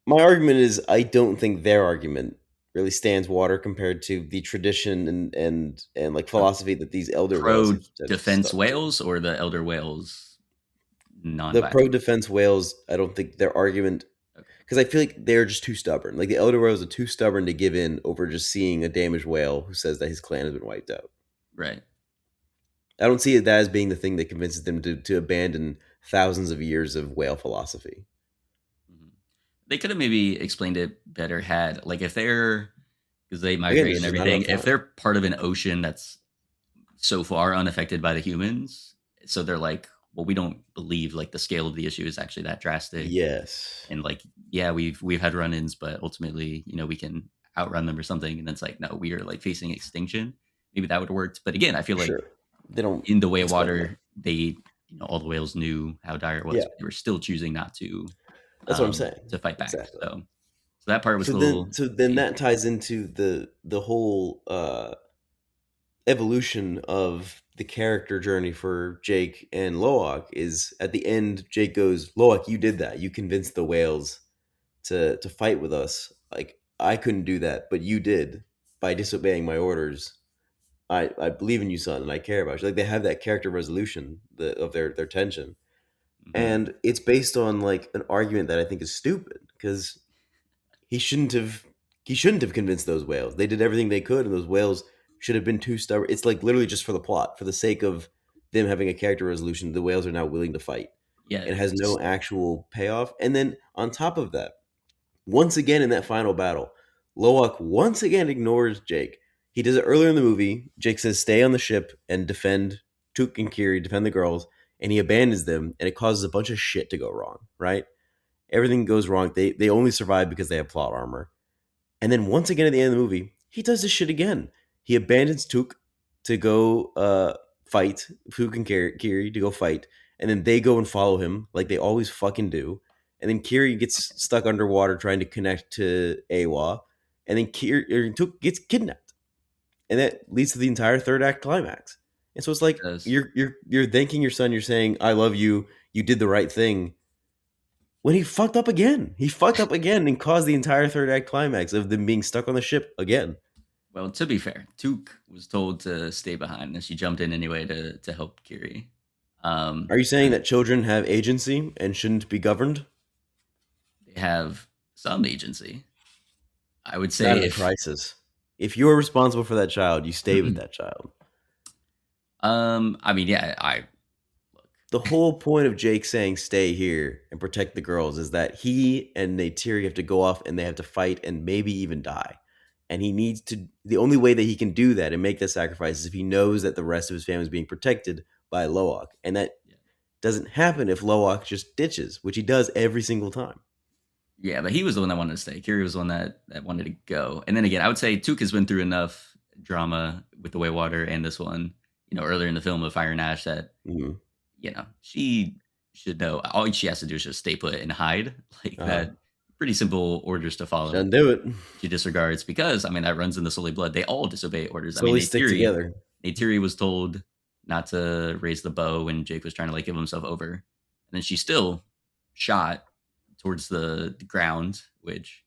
My argument is I don't think their argument really stands water compared to the tradition and like Uh, philosophy that these elder whales Pro have defense stuck to. whales or the elder whales The non-violent? pro defense whales, I don't think their argument Okay. because I feel like they're just too stubborn. Like the elder whales are too stubborn to give in over just seeing a damaged whale who says that his clan has been wiped out. Right. I don't see that as being the thing that convinces them to abandon thousands of years of whale philosophy. Mhm. They could have maybe explained it better had like if they're because they Again, migrate there's and just not everything. enough If time. they're part of an ocean that's so far unaffected by the humans, so they're like, well, we don't believe like the scale of the issue is actually that drastic, Yes. and like, yeah, we've had run-ins, but ultimately, we can outrun them or something. And it's like, no, we are like facing extinction. Maybe that would have worked. But again, I feel like Sure. They don't in the way of explain that. water, they all the whales knew how dire it was, Yeah, but they were still choosing not that's what I'm saying. to fight back. Exactly. So that part was So a then, little so then iffy. that ties into the whole evolution of the character journey for Jake and Loak. Is at the end, Jake goes, "Loak, you did that. You convinced the whales to fight with us. Like I couldn't do that, but you did by disobeying my orders. I believe in you, son, and I care about you." Like they have that character resolution of their tension, Hmm. and it's based on like an argument that I think is stupid because he shouldn't have he shouldn't have convinced those whales. They did everything they could, and those whales should have been too stubborn. It's like literally just for the plot, for the sake of them having a character resolution. The whales are now willing to fight. Yeah, It has no actual payoff. And then on top of that, once again in that final battle, Loak once again ignores Jake. He does it earlier in the movie. Jake says, "Stay on the ship and defend Took and Kiri, defend the girls," and he abandons them, and it causes a bunch of shit to go wrong. Right? Everything goes wrong. They only survive because they have plot armor. And then once again at the end of the movie, he does this shit again. He abandons Took to go fight Took and Kiri to go fight, and then they go and follow him like they always fucking do. And then Kiri gets stuck underwater trying to connect to Awa, and then Took gets kidnapped, and that leads to the entire third act climax. And so it's it like does. you're thanking your son. You're saying, "I love you. You did the right thing." When he fucked up again. He fucked up again and caused the entire third act climax of them being stuck on the ship again. Well, to be fair, Took was told to stay behind, and she jumped in anyway to help Kiri. Are you saying So that children have agency and shouldn't be governed? they have some agency. I would Not say in a if crisis. If you're responsible for that child, you stay with that child. I mean, yeah, I look. The whole point of Jake saying stay here and protect the girls is that he and Neytiri have to go off and they have to fight and maybe even die. And he needs to, the only way that he can do that and make that sacrifice is if he knows that the rest of his family is being protected by Loak. And that Yeah. doesn't happen if Loak just ditches, which he does every single time. Yeah, but he was the one that wanted to stay. Kiri was the one that wanted to go. And then again, I would say Took has been through enough drama with the Way Water and this one, earlier in the film of Fire and Ash that, Mm-hmm. she should know. All she has to do is just stay put and hide. Like Uh-huh. that, pretty simple orders to She follow. doesn't do it. She disregards because, I mean, that runs in the Sully blood. They all disobey orders. I mean, Slowly stick together. Neytiri was told not to raise the bow when Jake was trying to like give himself over. And then she still shot towards the ground, which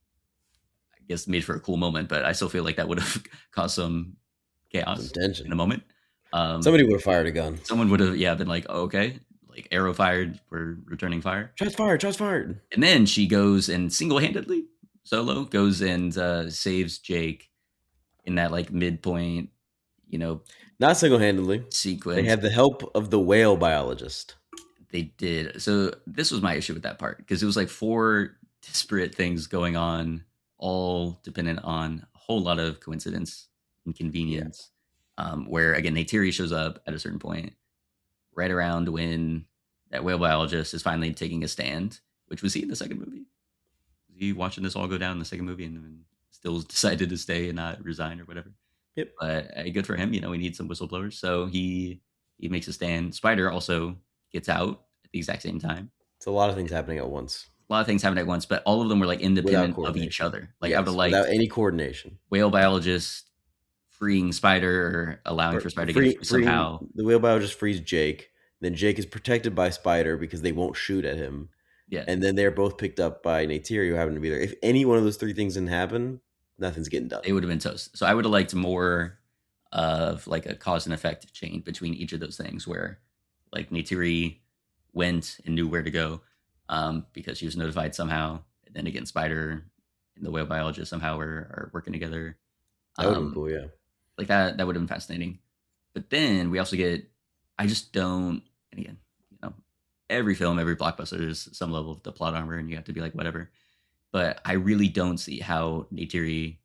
I guess made for a cool moment, but I still feel like that would have caused some Some chaos in a tension. moment. Somebody would have fired a gun. Someone would have, yeah, been like, oh, okay, like arrow fired, we're returning fire. Shots fired, shots fired. And then she goes and single handedly, solo, goes and saves Jake in that like midpoint, you know, Not single handedly. They sequence. had the help of the whale biologist. They did. So this was my issue with that part because it was like four disparate things going on, all dependent on a whole lot of coincidence and Yeah. convenience. Where again, Neytiri shows up at a certain point, right around when that whale biologist is finally taking a stand. Which was he in the second movie? Was he watching this all go down in the second movie and then still decided to stay and not resign or whatever? Yep. But good for him. We need some whistleblowers, so he makes a stand. Spider also gets out at the exact same time. It's a lot of things happening at once A lot of things happened at once, but all of them were like without independent of each coordination. other. Like I would have Yes, without liked any coordination. whale biologist freeing Spider or allowing for Spider to get free Freeing somehow. the whale biologist frees Jake. Then Jake is protected by Spider because they won't shoot at him. Yeah, And then they're both picked up by Neytiri who happen to be there. If any one of those three things didn't happen, nothing's getting done. they would have been toast. So I would have liked more of like a cause and effect chain between each of those things where like Neytiri went and knew where to go because she was notified somehow. And then again, Spider and the whale biologist somehow are working together. That would have been Um, cool, yeah. like that would have been fascinating. But then we also get, I just don't, and again, every film, every blockbuster, there's some level of the plot armor, and you have to be like, whatever. But I really don't see how Neytiri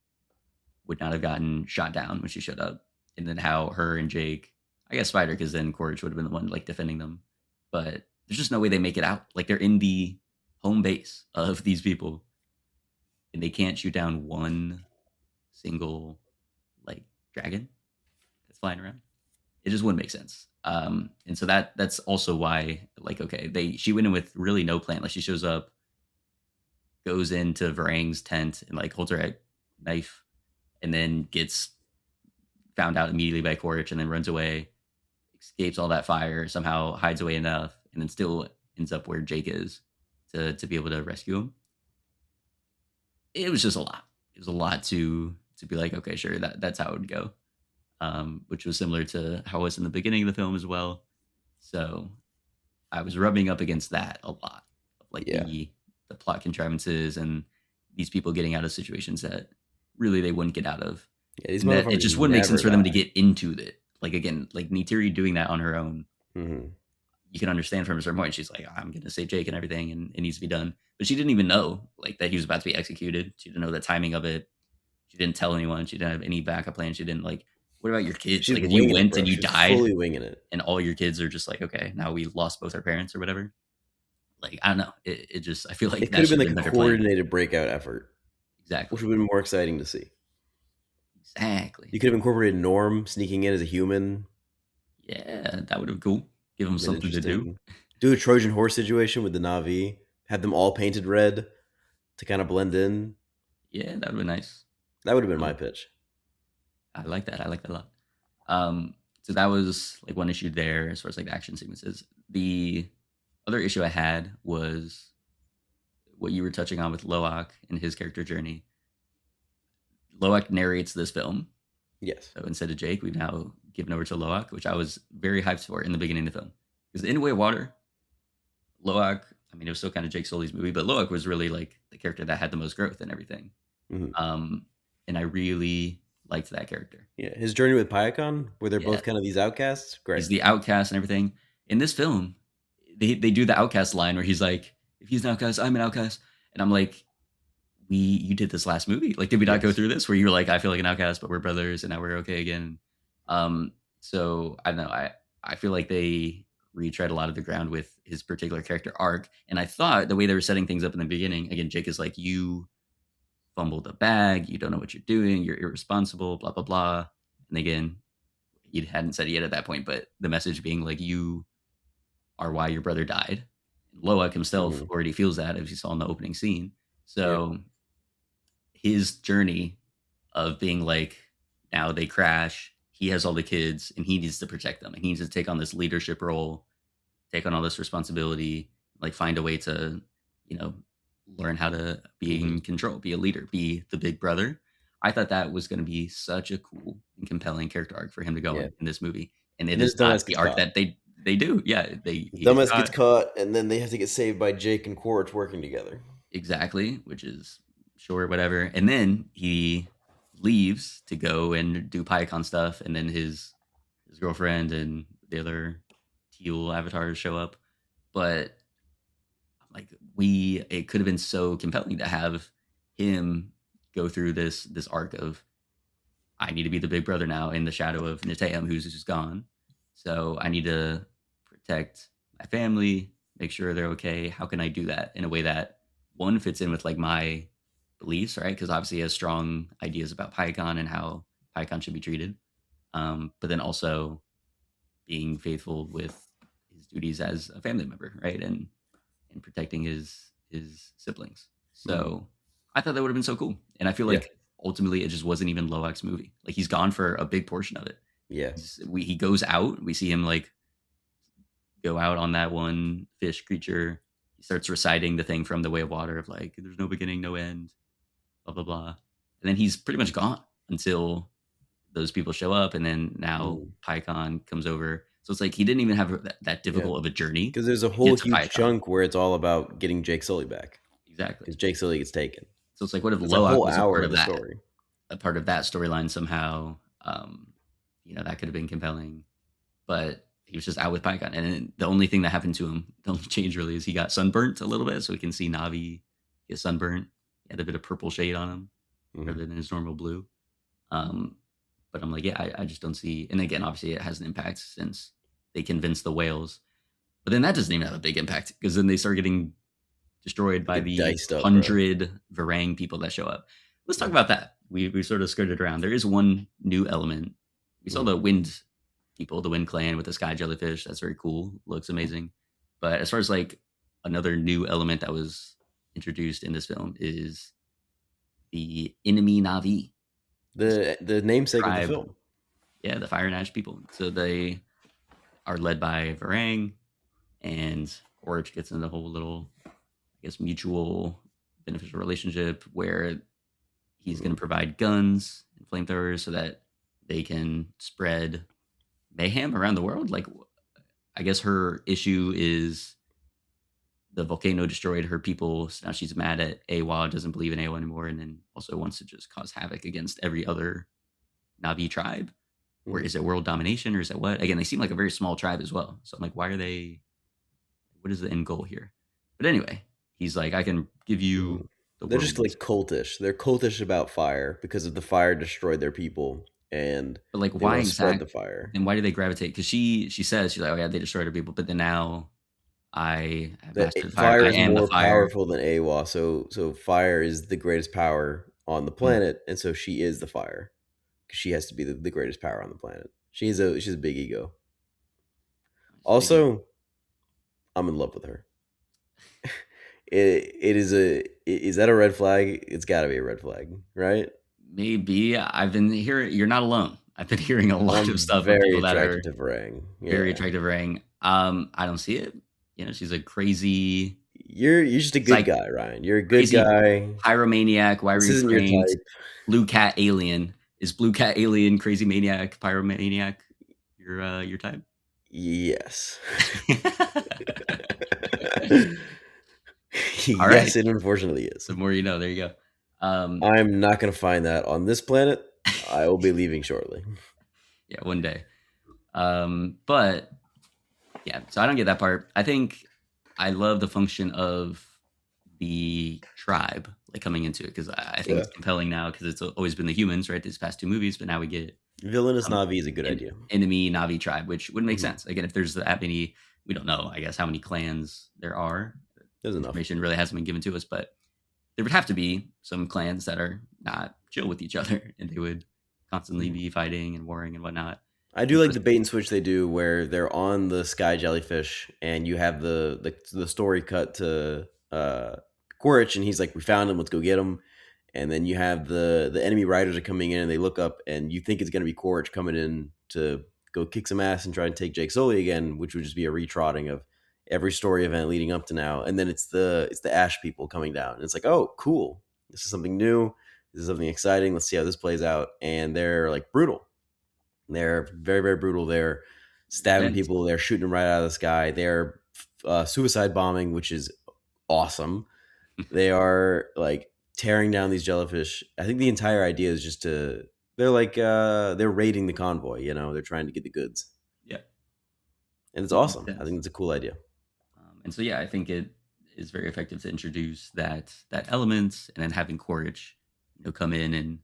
would not have gotten shot down when she showed up, and then how her and Jake, I guess Spider, because then Courage would have been the one like defending them. But there's just no way they make it out. Like they're in the home base of these people, and they can't shoot down one single like dragon that's flying around. it just wouldn't make sense. And so that's also why, like, okay, she went in with really no plan. Like she shows up, goes into Varang's tent and like holds her knife, and then gets found out immediately by Quaritch, and then runs away, escapes all that fire, somehow hides away enough, and then still ends up where Jake is to be able to rescue him. It was just a lot. It was a lot to be like, okay, sure, that's how it would go. Which was similar to how it was in the beginning of the film as well. So I was rubbing up against that a lot, like Yeah. the plot contrivances and these people getting out of situations that really they wouldn't get out of. Yeah, these And that it motherfuckers just wouldn't make never sense for them to die. get into it. Like again, like Neytiri doing that on her own, Hmm. you can understand from a certain point. She's like, I'm gonna save Jake and everything, and it needs to be done. But she didn't even know like that he was about to be executed. She didn't know the timing of it. She didn't tell anyone. She didn't have any backup plan. She didn't like. What about your kids? She's Like if you winging it, went and bro. you She's died, fully winging it. and all your kids are just like, okay, now we lost both our parents or whatever. Like I don't know. It just I feel like It could that have been should have like been a better planned. coordinated breakout effort, which Exactly. would have been more exciting to see. Exactly. You could have incorporated Norm sneaking in as a human. Yeah, that would have been cool. Give them Been something to do. interesting. Do a Trojan horse situation with the Navi. Have them all painted red to kind of blend in. Yeah, that would be nice. That would have been my Um, pitch. I like that. I like that a lot. So that was like one issue there as far as like the action sequences. The other issue I had was what you were touching on with Loak and his character journey. Loak narrates this film. Yes. So instead of Jake, we've now given over to Loak, which I was very hyped for in the beginning of the film. Because in Way of Water, Loak, I mean, it was still kind of Jake Sully's movie, but Loak was really like the character that had the most growth and everything. Hmm. And I really liked that character. Yeah. His journey with Pyakon, where they're Yeah, both kind of these outcasts. Great. he's the outcast and everything. In this film, they do the outcast line where he's like, "If he's an outcast, I'm an outcast," and I'm like, you did this last movie. Like, did we not go Yes. through this where you were like, I feel like an outcast, but we're brothers, and now we're okay again? So I don't know. I feel like they retread a lot of the ground with his particular character arc, and I thought the way they were setting things up in the beginning, again, Jake is like, you fumbled the bag, you don't know what you're doing, you're irresponsible, blah blah blah, and again, he hadn't said it yet at that point, but the message being like, you are why your brother died. Loak himself Hmm. already feels that, as you saw in the opening scene. Yep. So his journey of being like, now they crash, he has all the kids and he needs to protect them, and he needs to take on this leadership role, take on all this responsibility, like find a way to, you know, learn how to be Hmm. in control, be a leader, be the big brother. I thought that was going to be such a cool and compelling character arc for him to go Yeah. in this movie, and it And then his is not dumbass the gets arc caught. that they do. Yeah, His he gets dumbass gets caught. caught, and then they have to get saved by Jake and Quaritch working together. Exactly, which is sure, whatever. And then he leaves to go and do PyCon stuff, and then his girlfriend and the other teal avatars show up. But like it could have been so compelling to have him go through this arc of, I need to be the big brother now in the shadow of Niteum, who's just gone. So I need to protect my family, make sure they're okay. How can I do that in a way that one fits in with like my beliefs, right? Because obviously he has strong ideas about PyCon and how PyCon should be treated. But then also being faithful with his duties as a family member, right? And protecting his siblings. Hmm. So I thought that would have been so cool. And I feel Yeah. like ultimately it just wasn't even Loak's movie. Like he's gone for a big portion of it. Yeah. He goes out. We see him like go out on that one fish creature. He starts reciting the thing from the Way of Water of like, there's no beginning, no end, blah blah blah. And then he's pretty much gone until those people show up, and then now Mhm. PyCon comes over. So it's like he didn't even have that Yeah. difficult of a journey Because there's a to whole get to huge PyCon. chunk where it's all about getting Jake Sully back. Exactly. Because Jake Sully gets taken. So it's like, what if That's a Loak whole was a hour part of of the that? story. A part of that storyline somehow. That could have been compelling, but he was just out with PyCon, and then the only thing that happened to him, the only change really, is he got sunburnt a little bit, so we can see Navi get sunburnt. He had a bit of purple shade on him Hmm. rather than his normal blue. Um, but I'm like, yeah, I just don't see. And again, obviously, it has an impact since they convinced the whales. But then that doesn't even have a big impact because then they start getting destroyed They by get the diced up, bro. 100 Varang people that show up. Let's talk Yeah. about that. We sort of skirted around. There is one new element. We saw Mhm. the wind people. The Wind Clan with the sky jellyfish, that's very cool. Looks amazing. But as far as like another new element that was introduced in this film is the enemy Navi, this The namesake of the tribe. film. Yeah, the Fire and Ash people. So they are led by Varang, and Orch gets in the whole little, I guess, mutual beneficial relationship where he's going to provide guns and flamethrowers so that they can spread mayhem around the world. Like, I guess her issue is the volcano destroyed her people. So now she's mad at Awa, doesn't believe in Awa anymore, and then also wants to just cause havoc against every other Navi tribe. Or is it world domination, or is that what? Again, they seem like a very small tribe as well. So I'm like, why are they? What is the end goal here? But anyway, he's like, I can give you the They're world. just like cultish. They're cultish about fire because of the fire destroyed their people, and But like, they why want to spread exactly? the fire. And why do they gravitate? Because she says she's like, oh yeah, they destroyed our people, but then now I have The mastered the fire. fire I is am the more fire. powerful than Awa, so fire is the greatest power on the Mm. planet, and so she is the fire because she has to be the greatest power on the planet. She's a big ego. Also, I'm in love with her. It is that a red flag? It's got to be a red flag, right? Maybe I've been hearing. You're not alone. I've been hearing a lot of I'm stuff of very people that attracted are to Varang. very Yeah, attractive ring. I don't see it. You know, she's a crazy, you're just a good psych, guy, Ryan. You're a good crazy guy. pyromaniac, This wiry isn't your framed, type. blue cat alien. Is blue cat alien, crazy maniac, pyromaniac your type? Yes. All right. Yes, it unfortunately is. The more you know. There you go. I'm not going to find that on this planet. I will be leaving shortly. Yeah, one day. But yeah, so I don't get that part. I think I love the function of the tribe like coming into it because I think Yeah. it's compelling now because it's always been the humans, right? These past two movies, but now we get Villainous Navi is a good an idea. enemy Navi tribe, which would make Mhm. sense. Again, if there's that many, we don't know, I guess, how many clans there are. There's enough. Information really hasn't been given to us, but there would have to be some clans that are not chill with each other and they would constantly Mhm. be fighting and warring and whatnot. I do like the bait and switch they do where they're on the sky jellyfish and you have the story cut to Quaritch and he's like, we found him, let's go get him. And then you have the enemy riders are coming in and they look up and you think it's going to be Quaritch coming in to go kick some ass and try and take Jake Sully again, which would just be a retrotting of every story event leading up to now. And then it's the Ash people coming down. And it's like, oh, cool. This is something new. This is something exciting. Let's see how this plays out. And they're like brutal. They're very, very brutal. They're stabbing Intense. people. They're shooting them right out of the sky. They're suicide bombing, which is awesome. They are like tearing down these jellyfish. I think the entire idea is just to. They're like they're raiding the convoy. You know, they're trying to get the goods, Yeah. and it's Which makes awesome. I sense. think it's a cool idea. And so yeah, I think it is very effective to introduce that element, and then having Quaritch, come in and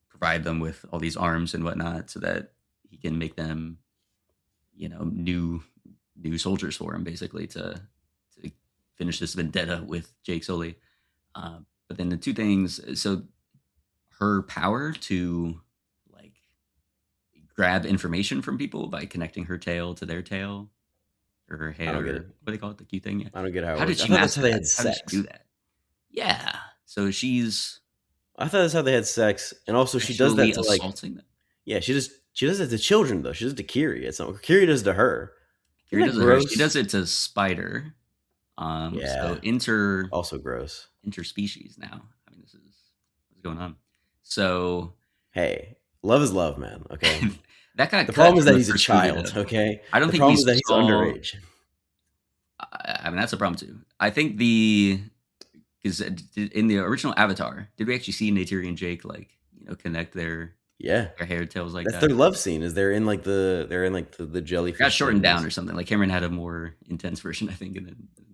provide them with all these arms and whatnot, so that he can make them, new soldiers for him, basically to finish this vendetta with Jake Sully. But then the two things, so her power to like grab information from people by connecting her tail to their tail or her I hair, don't get or it. what do they call it, the cute thing. Yeah. I don't get how it How did works. I she thought that's master how they that? had How did she do sex. that? Yeah. So she's I thought that's how they had sex, and also she does sexually that to like assaulting them. yeah. She does that to children though. She does it to Kiri. It's not what Kiri does to her. Isn't Kiri that does it to her. She gross? does it to Spider. So Yeah. Also gross. interspecies now. I mean, this is what's going on. So Hey, love is love, man. Okay. that got The cut problem is from that the he's a first movie, though. child. Okay. I don't The think we problem is that he's saw. underage. I mean, that's a problem too. I think because in the original Avatar, did we actually see Neytiri and Jake like connect their Yeah. hair tails like That's that? their love scene. Is they're in like the It got jellyfish shortened down things. or something. Like Cameron had a more intense version, I think.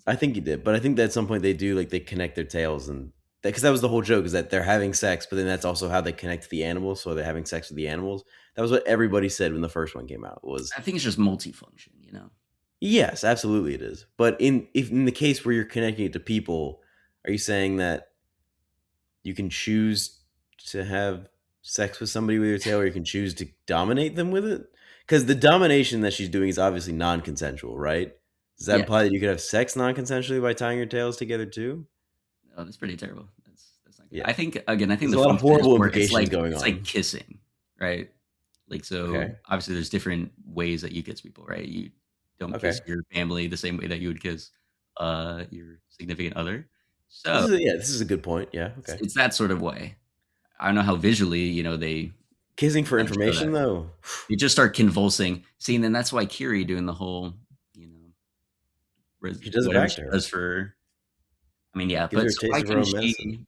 I think he did, but I think that at some point they do like they connect their tails and because that was the whole joke is that they're having sex, but then that's also how they connect to the animals. So they're having sex with the animals. That was what everybody said when the first one came out. Was I think it's just multifunction. yes, absolutely it is. But in the case where you're connecting it to people, are you saying that you can choose to have sex with somebody with your tail, or you can choose to dominate them with it? because the domination that she's doing is obviously non-consensual, right? Does that Yeah, imply that you could have sex non-consensually by tying your tails together too? no, that's pretty terrible. That's not good. Yeah, I think again, I think there's the a lot of function is horrible more. implications going It's like on. kissing, right? Like so, Okay, obviously, there's different ways that you kiss people, right? You don't okay. kiss your family the same way that you would kiss your significant other. This So is this is a good point. Yeah, okay. it's that sort of way. I don't know how visually, they Kissing for kind of show that. information though. You just start convulsing. See, and then that's why Kiri doing the whole, you know, She does it whatever back she to her. does for. I mean, yeah, Gives but her a so taste why of her couldn't own medicine. she?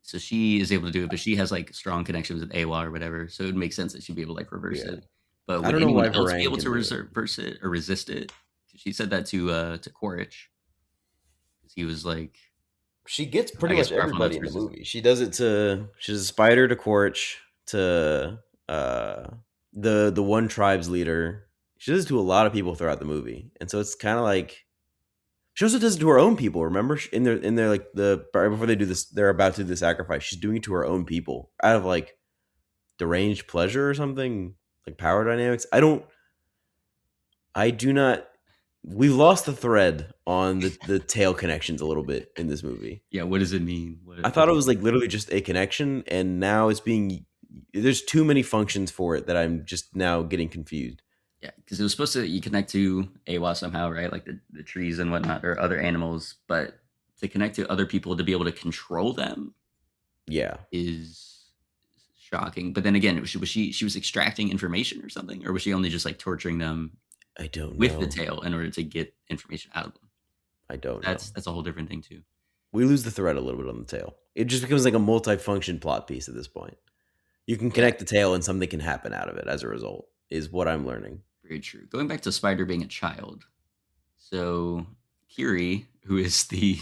So she is able to do it, but she has like strong connections with AWA or whatever. So it would make sense that she'd be able to like reverse Yeah. it. But I would don't know anyone why else be Varang able can to do it. reverse it or resist it? She said that to Quaritch. He was like, She gets pretty I guess, much powerful enough everybody to in the resist it. movie. She does it to she's a spider to Quaritch to uh the one tribe's leader. She does it to a lot of people throughout the movie. And so it's kind of like she also does it to her own people. Remember, in their like the right before they do this, they're about to do the sacrifice. She's doing it to her own people out of like deranged pleasure or something, like power dynamics. I do not. We lost the thread on the tail connections a little bit in this movie. Yeah, what does it mean? I What thought it does was like literally just a connection, and now it's being there's too many functions for it that I'm just now getting confused. Yeah, because it was supposed to you connect to AWA somehow, right? Like the trees and whatnot, or other animals, but to connect to other people to be able to control them Yeah, is shocking. But then again, she was extracting information or something, or was she only just like torturing them I don't with the know. tail in order to get information out of them? I don't know. That's a whole different thing too. We lose the thread a little bit on the tail. It just becomes like a multi-function plot piece at this point. You can Yeah, connect the tail, and something can happen out of it as a result. Is what I'm learning. very true. Going back to Spider being a child, so Kiri, who is the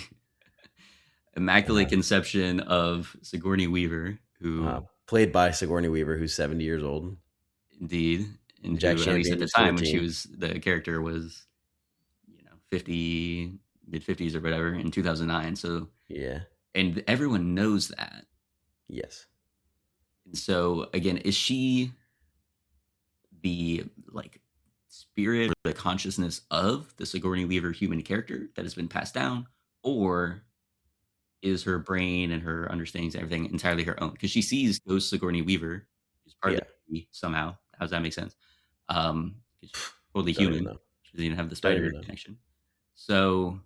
immaculate Uh-huh. conception of Sigourney Weaver, Uh-huh. who Played by Sigourney Weaver, who's 70 years old. indeed, and Jack who at least Champion, at the who's time when she 14. was the character was 50 mid 50s or whatever in 2009. So Yeah. and everyone knows that. Yes. And so again, is she the like spirit or the consciousness of the Sigourney Weaver human character that has been passed down, or is her brain and her understandings and everything entirely her own? Because she sees Ghost Sigourney Weaver, who's part of Yeah. the movie somehow. How does that make sense? 'Cause she's totally Don't even human. know. She doesn't even have the Don't even spider know. connection. So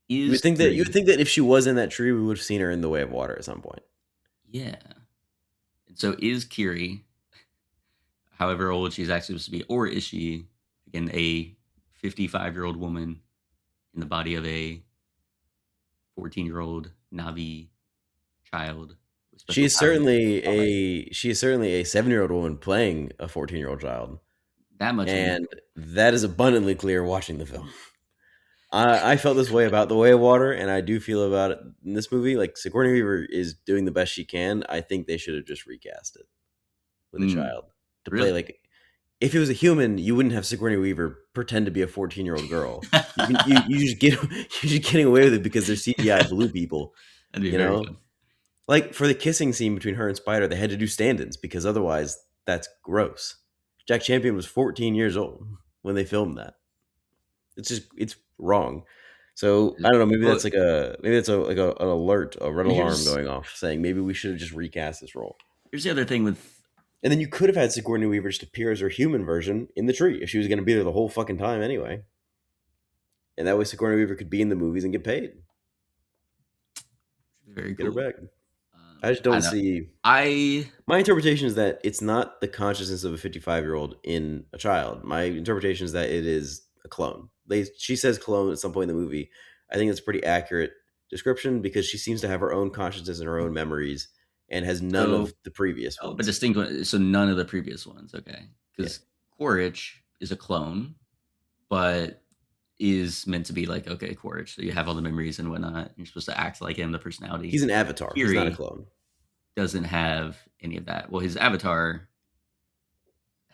You would is think that Kiri, if she was in that tree, we would have seen her in the way of water at some point. yeah. And so is Kiri, however old she's actually supposed to be, or is she again a 55-year-old woman in the body of a 14-year-old Navi child with She special is powers? certainly All that. she is certainly a 7-year-old woman playing a 14-year-old child, That much we know. and that is abundantly clear watching the film. I felt this way about The Way of Water, and I do feel about it in this movie. Like Sigourney Weaver is doing the best she can. I think they should have just recast it with a Mm, child to play really? like if it was a human, you wouldn't have Sigourney Weaver pretend to be a 14-year-old girl. You just get you're just getting away with it because they're CGI blue people, That'd be you very know? fun. Like for the kissing scene between her and Spider, they had to do stand-ins because otherwise that's gross. Jack Champion was 14 years old when they filmed that. It's wrong. So I don't know. Maybe Well, that's like an alert, a red and alarm going off, saying maybe we should have just recast this role. here's the other thing with And then you could have had Sigourney Weaver just appear as her human version in the tree if she was going to be there the whole fucking time anyway. And that way Sigourney Weaver could be in the movies and get paid. very Get her cool. back. I just I don't know. see. I My interpretation is that it's not the consciousness of a 55-year-old in a child. My interpretation is that it is a clone. She says clone at some point in the movie. I think it's a pretty accurate description because she seems to have her own consciousness and her own memories and has none so of the previous oh, but ones. distinct one. So none of the previous ones. Okay, Yeah. because Quaritch is a clone, but is meant to be like okay, Quaritch. So you have all the memories and whatnot. You're supposed to act like him, the personality. He's an avatar. He's not a Kiri clone. doesn't have any of that. Well, his avatar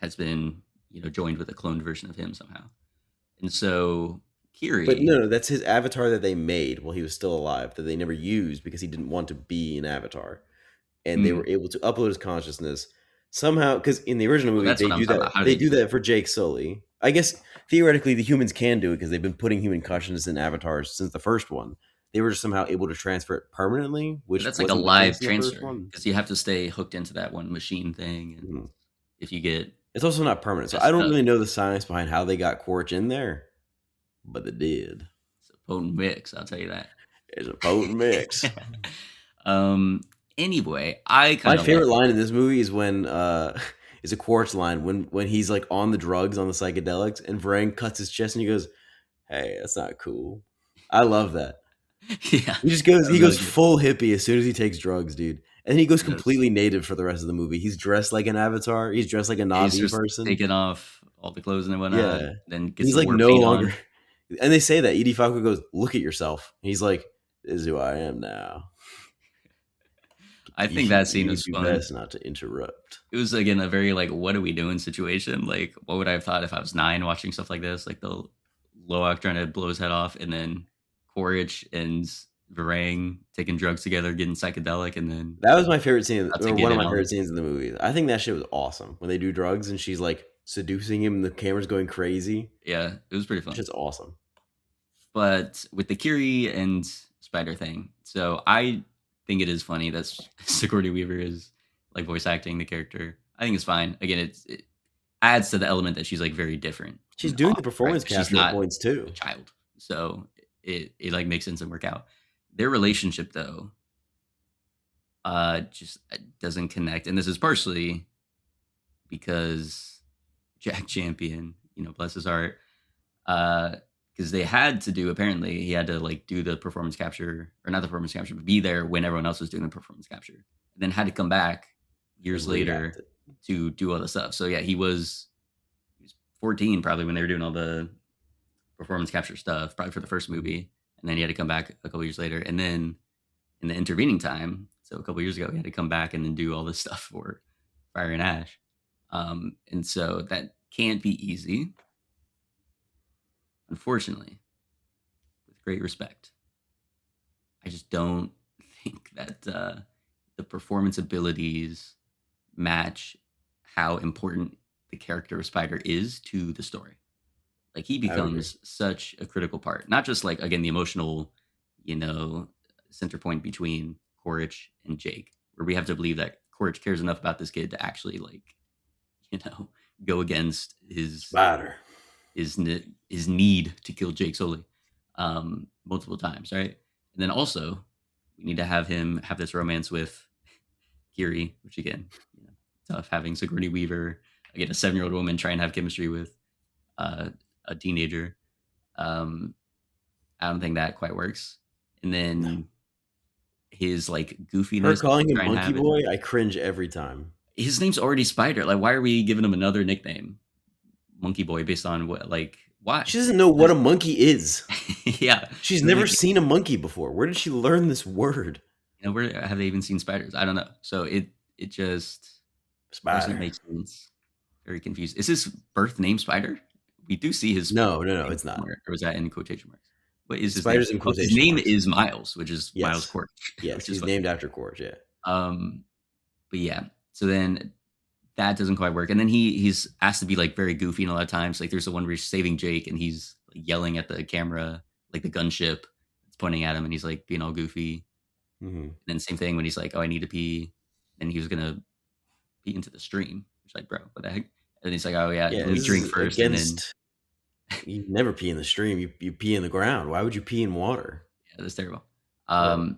has been joined with a cloned version of him somehow, and so But Kiri. no, that's his avatar that they made while he was still alive that they never used because he didn't want to be an avatar. And they Mm, were able to upload his consciousness somehow, because in the original Well, movie that's they what I'm do talking that. about. How do They they do do it? that for Jake Sully. I guess theoretically the humans can do it because they've been putting human consciousness in avatars since the first one. They were just somehow able to transfer it permanently, But which that's like a wasn't the case live in the first transfer one. because you have to stay hooked into that one machine thing, and Mhm. if you get It's also not permanent, so I messed don't up, really know the science behind how they got Quaritch in there, but they did. it's a potent mix. I'll tell you that. It's a potent mix. um. Anyway, I My kind of like favorite line in this movie is when is a Quaritch line when he's like on the drugs on the psychedelics and Varang cuts his chest and he goes, "Hey, that's not cool." I love that. yeah, He just that goes was he really goes good. full hippie as soon as he takes drugs, dude. And then he goes Yes. completely native for the rest of the movie. He's dressed like an avatar. He's dressed like a He's Navi just person. taking off all the clothes and whatnot, Yeah. then gets He's the like war no paint longer on. and they say that Edie Falco goes, "Look at yourself." And he's like, "This is who I am now. I You think should that scene you was do fun. best not to interrupt." It was again a very like, what are we doing situation? Like, what would I have thought if I was 9 watching stuff like this? Like the Loak trying to blow his head off, and then Quaritch and Varang taking drugs together, getting psychedelic, and then That was my favorite scene, about to or get one of in my on favorite it. scenes in the movie. I think that shit was awesome when they do drugs and she's like seducing him and the camera's going crazy. Yeah, it was pretty That fun. shit's awesome. But with the Curie and Spider thing, so I think it is funny that Sigourney Weaver is like voice acting the character. I think it's fine. Again, it adds to the element that she's like very different She's from doing the Hawk, right? performance She's capture at not points too. a child, so it like makes sense and work out. Their relationship though, just doesn't connect, and this is partially because Jack Champion, bless his heart, because they had to do, apparently he had to like do the performance capture, or not the performance capture, but be there when everyone else was doing the performance capture, and then had to come back years And react later it. to do all the stuff. So yeah, he was 14 probably when they were doing all the performance capture stuff, probably for the first movie, and then he had to come back a couple years later, and then in the intervening time, so a couple years ago, he had to come back and then do all this stuff for Fire and Ash. And so that can't be easy, unfortunately, with great respect. I just don't think that the performance abilities match how important the character of Spider is to the story. Like he I would agree. becomes such a critical part, not just like again the emotional, you know, center point between Quaritch and Jake, where we have to believe that Quaritch cares enough about this kid to actually like, you know, go against Spider. his need to kill Jake Sully multiple times, right? And then also we need to have him have this romance with Kiri, which again, tough having Sigourney Weaver, again, a 7-year-old woman try and have chemistry with uh, a teenager. Um, I don't think that quite works. And No. then his like Her goofiness calling to him try and Monkey have it. Boy, I cringe every time. His name's already Spider. Like, why are we giving him another nickname, Monkey Boy, based on what? Like, why? She doesn't know what a monkey is. Yeah, She's doesn't never make seen a monkey before. Where did she learn this word? where have they even seen spiders? I don't know. So it just doesn't Spider. make sense. Very confused. Is his birth name Spider? We do see his No, no, no, name it's not. somewhere, or was that in quotation marks? What is his name? Spider's in Oh, his quotation name marks. is Miles, which is Miles Yes. Court, Yes, which is he's funny. named after Quaritch, yeah. Um, but yeah, so then that doesn't quite work, and then he's asked to be like very goofy and a lot of times. Like there's the one where he's saving Jake, and he's like yelling at the camera, like the gunship that's pointing at him, and he's like being all goofy. Mm-hmm. And then same thing when he's like, "Oh, I need to pee," and he was gonna pee into the stream. Which like, bro, what the heck? And he's like, "Oh yeah, Yeah, let me this drink is first, and then against. You never pee in the stream. You pee in the ground. Why would you pee in water? yeah, that's terrible." Horrible.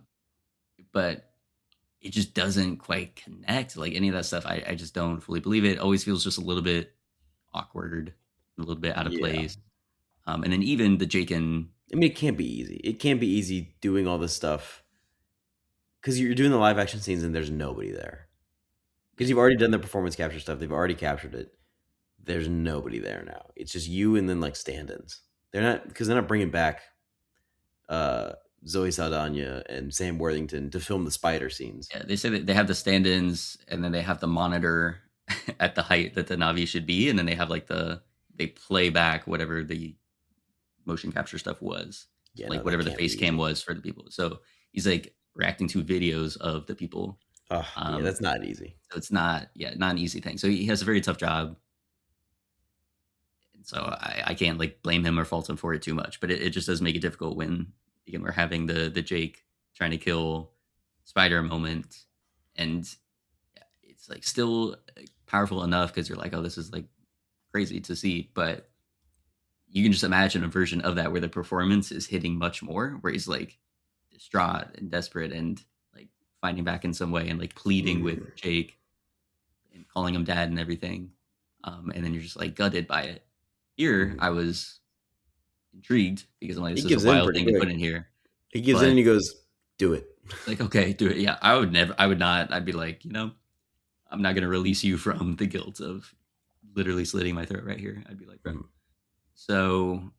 But it just doesn't quite connect. Like any of that stuff, I just don't fully believe it. It always feels just a little bit awkward, a little bit out of Yeah. place. And then even the Jake and I mean, it can't be easy. It can't be easy doing all this stuff because you're doing the live action scenes and there's nobody there. Because yeah, you've already done the performance capture stuff. They've already captured it. There's nobody there now. It's just you and then like stand-ins. They're not bringing back uh, Zoe Saldana and Sam Worthington to film the spider scenes. yeah, they say that they have the stand-ins, and then they have the monitor at the height that the Navi should be, and then they have like they play back whatever the motion capture stuff was, Yeah, like no, that whatever the can't face be cam easy. was for the people. So he's like reacting to videos of the people. Oh, yeah, Um, that's not easy. so it's not, yeah, not an easy thing. So he has a very tough job. And so I can't like blame him or fault him for it too much, but it just does make it difficult when again we're having the Jake trying to kill Spider moment, and yeah, it's like still powerful enough because you're like, oh, this is like crazy to see, but you can just imagine a version of that where the performance is hitting much more, where he's like distraught and desperate and like finding back in some way and like pleading with Mhm, Jake and calling him dad and everything. And then you're just like gutted by it. Here, mhm. I was intrigued because I'm like, He this is a gives in wild pretty thing to quick. put in here. He gives in But and he goes, "Do it." it's like, okay, do it. Yeah, I would never, I would not. I'd be like, I'm not going to release you from the guilt of literally slitting my throat right here. I'd be like, bro. Mhm. So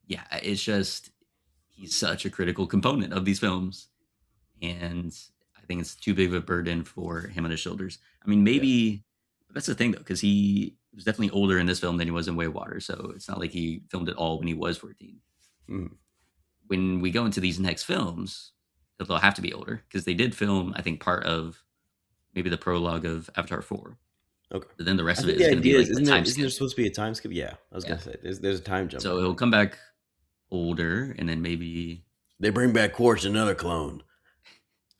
yeah, it's just, he's such a critical component of these films. And I think it's too big of a burden for him on his shoulders. I mean, Yeah. maybe, but that's the thing though, because he was definitely older in this film than he was in Way of Water. So it's not like he filmed it all when he was 14. Mhm. When we go into these next films, they'll have to be older because they did film, I think, part of maybe the prologue of Avatar 4. Okay. But then the rest I of it think is the going to be idea like is, a time isn't there skip. supposed to be a time skip? Yeah, I was Yeah. gonna say there's a time jump So there. I he'll think come back older and then maybe. they bring back Quartz, another clone.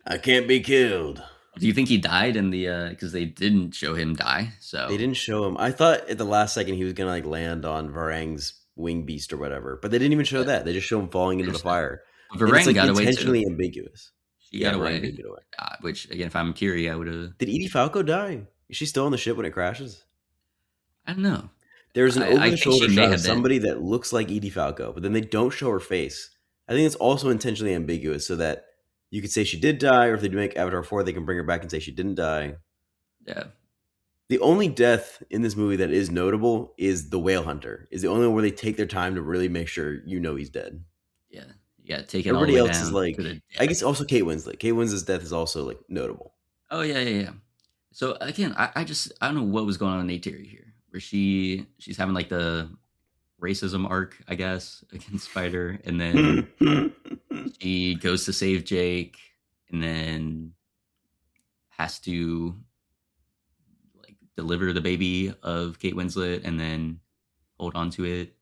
I can't be killed. Do you think he died in the, because they didn't show him die? They So didn't show him. I thought at the last second he was gonna like land on Varang's wing beast or whatever, but they didn't even show uh, that. They just show him falling into the there's that. fire, and it's Varang like got away too. intentionally ambiguous. She Yeah, got Varang did away, get away. which again, if I'm Kiri, I would have. Did Edie Falco die? Is she still on the ship when it crashes? I don't know. There's an over I the think shoulder she may shot of have been. somebody that looks like Edie Falco, but then they don't show her face. I think it's also intentionally ambiguous so that you could say she did die, or if they do make Avatar 4, they can bring her back and say she didn't die. Yeah, The only death in this movie that is notable is the whale hunter. Is the only one where they take their time to really make sure you know he's dead. yeah, yeah. Take it all the Everybody way else is down to like, the, I yeah. guess also Kate Winslet. Kate Winslet's death is also like notable. Oh yeah, yeah, yeah. So again, I just I don't know what was going on in Neytiri here, where she's having like the racism arc, I guess, against Spider, and then she goes to save Jake, and then has to like deliver the baby of Kate Winslet, and then hold on to it.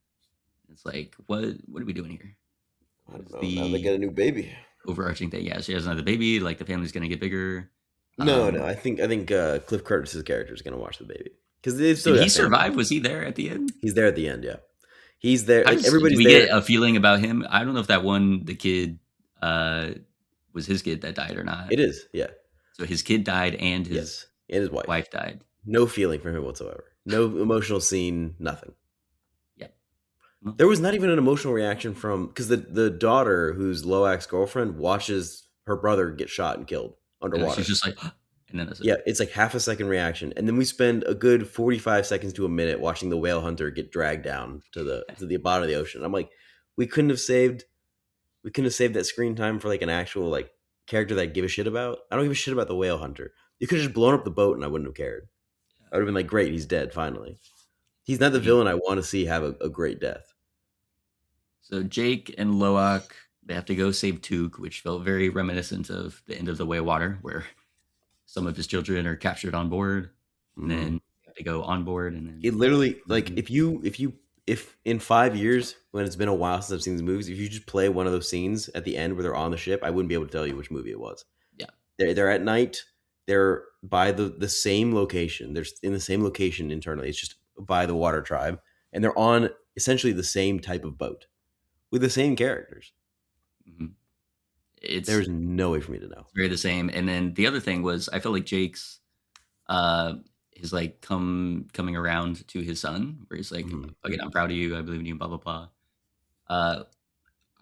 It's like, what are we doing here? I What don't is know. Now they the get a new baby. overarching thing? Yeah, she has another baby. Like the family's gonna get bigger. No, no. Um, I think Cliff Curtis's character is gonna watch the baby because they've did still he got family. survive? Was he there at the end? He's there at the end. Yeah, he's there. How Like does do everybody's we get there. a feeling about him? I don't know if that one, the kid, uh, was his kid that died or not. It is. Yeah. So his kid died and his Yes. And his wife. wife died. No feeling for him whatsoever. No emotional scene. Nothing. Yeah. Well, There was not even an emotional reaction from because the daughter, who's Loak's girlfriend, watches her brother get shot and killed yeah, she's underwater. just like, and then that's it. Yeah, it's like half a second reaction, and then we spend a good 45 seconds to a minute watching the whale hunter get dragged down to the bottom of the ocean. I'm like, we couldn't have saved we couldn't have saved that screen time for like an actual like character that I give a shit about. I don't give a shit about the whale hunter. You could have just blown up the boat and I wouldn't have cared. I would have been like, great, he's dead finally. He's not the He, villain I want to see have a great death. so Jake and Loak, they have to go save Took, which felt very reminiscent of the end of The Way of Water, where some of his children are captured on board, and then Mhm. they have to go on board, and It then literally like if in 5 years when it's been a while since I've seen these movies, if you just play one of those scenes at the end where they're on the ship, I wouldn't be able to tell you which movie it was. yeah, They're at night. They're by the same location. They're in the same location internally. It's just by the water tribe, and they're on essentially the same type of boat with the same characters. mhm. It's There's no way for me to know. very the same. And then the other thing was, I felt like Jake's uh his like coming around to his son, where he's like, Mhm. again, I'm proud of you, I believe in you, blah blah blah. Uh,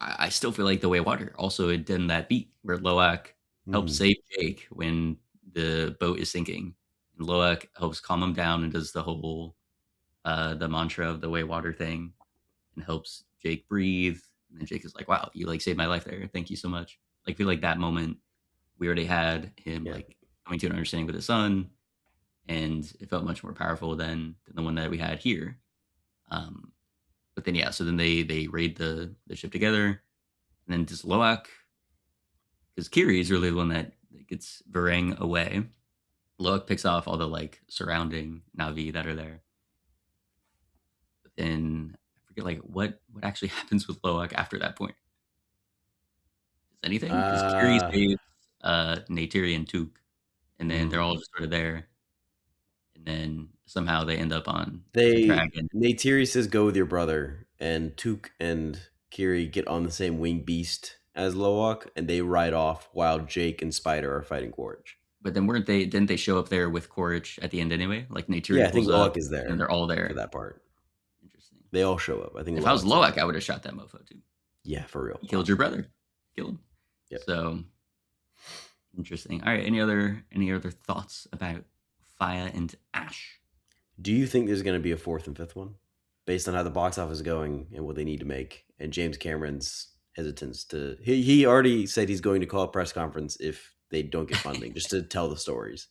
I still feel like The Way of Water also had done that beat where Loak helps Mhm. save Jake when the boat is sinking, and Loak helps calm him down and does the whole the mantra of the Way of Water thing, and helps Jake breathe. And then Jake is like, "Wow, you like saved my life there. Thank you so much." Like, I feel like that moment we already had him Yeah. like coming to an understanding with his son, and it felt much more powerful than the one that we had here. Um, but then yeah, so then they raid the ship together, and then just Loak, because Kiri is really the one that like, gets Varang away. Loak picks off all the like surrounding Navi that are there. But then I forget like what actually happens with Loak after that point. Does anything? Because Kiri Uh saves Neytiri and Took, and then they're mhm. all just sort of there. And then somehow they end up on the They dragon. Neytiri says go with your brother, and Took and Kiri get on the same winged beast as Loak, and they ride off while Jake and Spider are fighting Gorge. But then weren't they? Didn't they show up there with Quaritch at the end anyway? Like Yeah, Neytiri I think pulls up, Loak is and then they're there all for there. that part. Interesting. They all show up. I think If I was Loak's there. Loak, I would have shot that mofo too. Yeah, for real. You killed your Honestly. brother. Kill him. Yep. So interesting. All right. Any other thoughts about Fire and Ash? Do you think there's going to be a fourth and fifth one, based on how the box office is going and what they need to make, and James Cameron's hesitance to? He already said he's going to call a press conference if they don't get funding, just to tell the stories.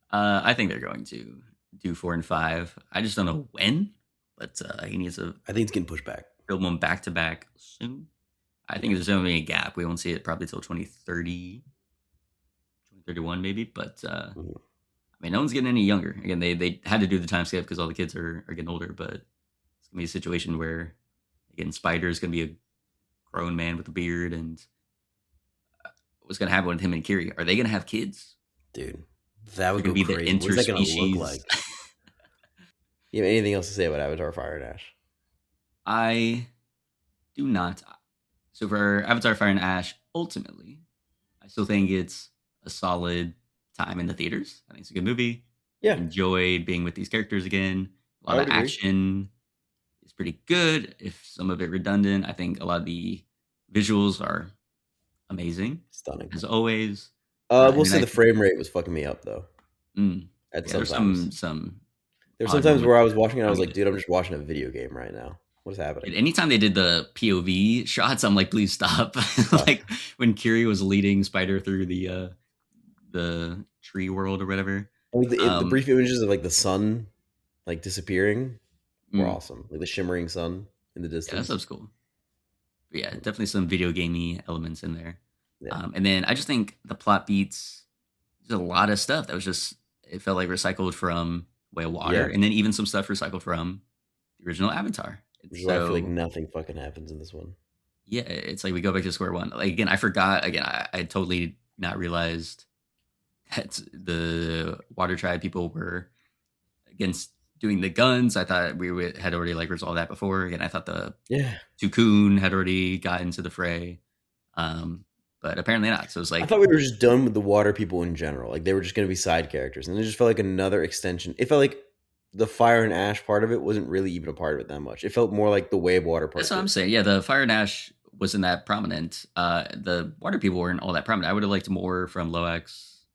I think they're going to do 4 and 5. I just don't know when, but he needs to I think it's getting pushed back. film them back to back soon. I think Yeah. there's going to be a gap. We won't see it probably till 2030, 2031 maybe. But Mhm. I mean, no one's getting any younger. Again, they had to do the time skip because all the kids are getting older. But it's gonna be a situation where again, Spider's gonna be a grown man with a beard, and what's gonna happen with him and Kiri? Are they gonna have kids? Dude, that They're would gonna go be the crazy. What is that going to look interspecies. like? You have anything else to say about Avatar: Fire and Ash? I do not. So for Avatar: Fire and Ash, ultimately, I still think it's a solid time in the theaters. I think it's a good movie. Yeah, Enjoyed being with these characters again. A I lot of would agree. action is pretty good. If some of it redundant, I think a lot of the visuals are amazing Stunning. as always. We'll And then say I the frame rate was fucking me up though. mm, At yeah, some there's times, some there were odd sometimes moments. where I was watching it, I I was don't get like, it. dude, I'm just watching a video game right now. What is happening? Anytime they did the POV shots, I'm like, please stop. Uh, Like when Kiri was leading Spider through the tree world or whatever. like the Um, brief images of like the sun like disappearing were mm, awesome. Like the shimmering sun in the yeah, that distance. stuff's cool. But yeah, definitely some video gamey elements in there. Yeah, And then I just think the plot beats. There's a lot of stuff that was just it felt like recycled from Way of Water, yeah. and then even some stuff recycled from the original Avatar. Which It's is why I feel like so nothing fucking happens in this one. yeah, it's like we go back to square one. Like again, I forgot. Again, I totally not realized that the Water Tribe people were against doing the guns. I thought had already like resolved that before. Again, I thought the Yeah, Tukun had already got into the fray, but apparently not. So it's I like thought we were just done with the water people in general. Like they were just going to be side characters, and it just felt like another extension. It felt like the fire and ash part of it wasn't really even a part of it that much. It felt more like the wave water that's part what I'm did. saying. Yeah, the Fire and Ash wasn't that prominent. The Water people weren't all that prominent. I would have liked more from Loax,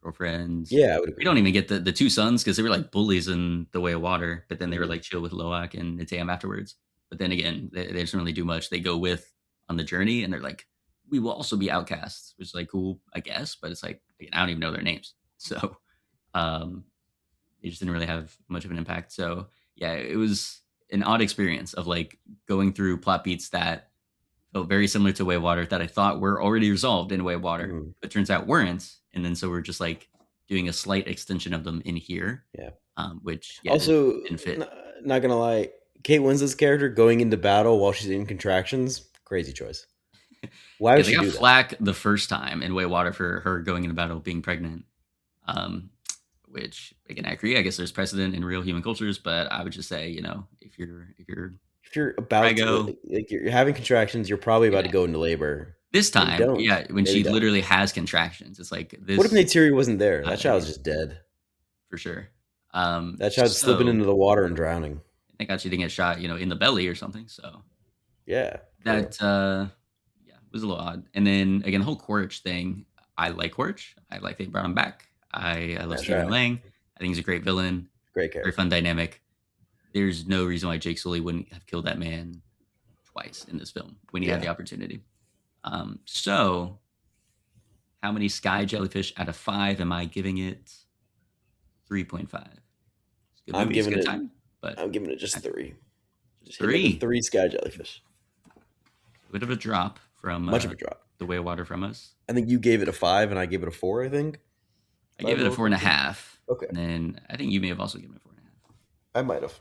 girlfriends. Yeah, I would We agree. don't even get the two sons because they were like bullies in the Way of Water, but then they were Mhm. like chill with Loak and Nitam afterwards. But then again, they didn't really do much. They go with on the journey and they're like, we will also be outcasts, which is like cool, I guess. But it's like I don't even know their names, so um, they just didn't really have much of an impact. So yeah, it was an odd experience of like going through plot beats that felt very similar to Way of Water that I thought were already resolved in Way of Water, Mhm. but turns out weren't. And then so we're just like doing a slight extension of them in here, Yeah. which yeah, just Also, didn't fit. not gonna lie, Kate Winslet's character going into battle while she's in contractions, crazy choice. Why Yeah, would they she got do that? flack the first time in Way of Water for her going into battle being pregnant. Um, which again, I agree. I guess there's precedent in real human cultures, but I would just say, if you're If you're about to prego, like you're having contractions, you're probably about to yeah. go into labor. This Maybe time, don't. yeah, when Maybe she don't. literally has contractions, it's like What if this Neytiri wasn't there? not That an child's idea just dead. for sure. That child's slipping So into the water and drowning. I think she didn't get shot, in the belly or something. So Yeah, for real. that, yeah, was a little odd. And then again, the whole Quaritch thing, I like Quaritch. I like they brought him back. I love That's Stephen right. Lang. I think he's a great villain, Great very character. fun dynamic. There's no reason why Jake Sully wouldn't have killed that man twice in this film when he had Yeah. the opportunity. So how many sky jellyfish out of 5 am I giving it? 3.5. It's a good I'm movie. It's a giving good it time, but I'm giving it just that's three. just Just hitting it with 3. three sky jellyfish. A bit of a drop from Much of a drop. The Way of Water from us. I think you gave it a 5 and I gave it a 4, I think. I gave it a 4.5. Okay. And then I think you may have also given it 4.5. I might have.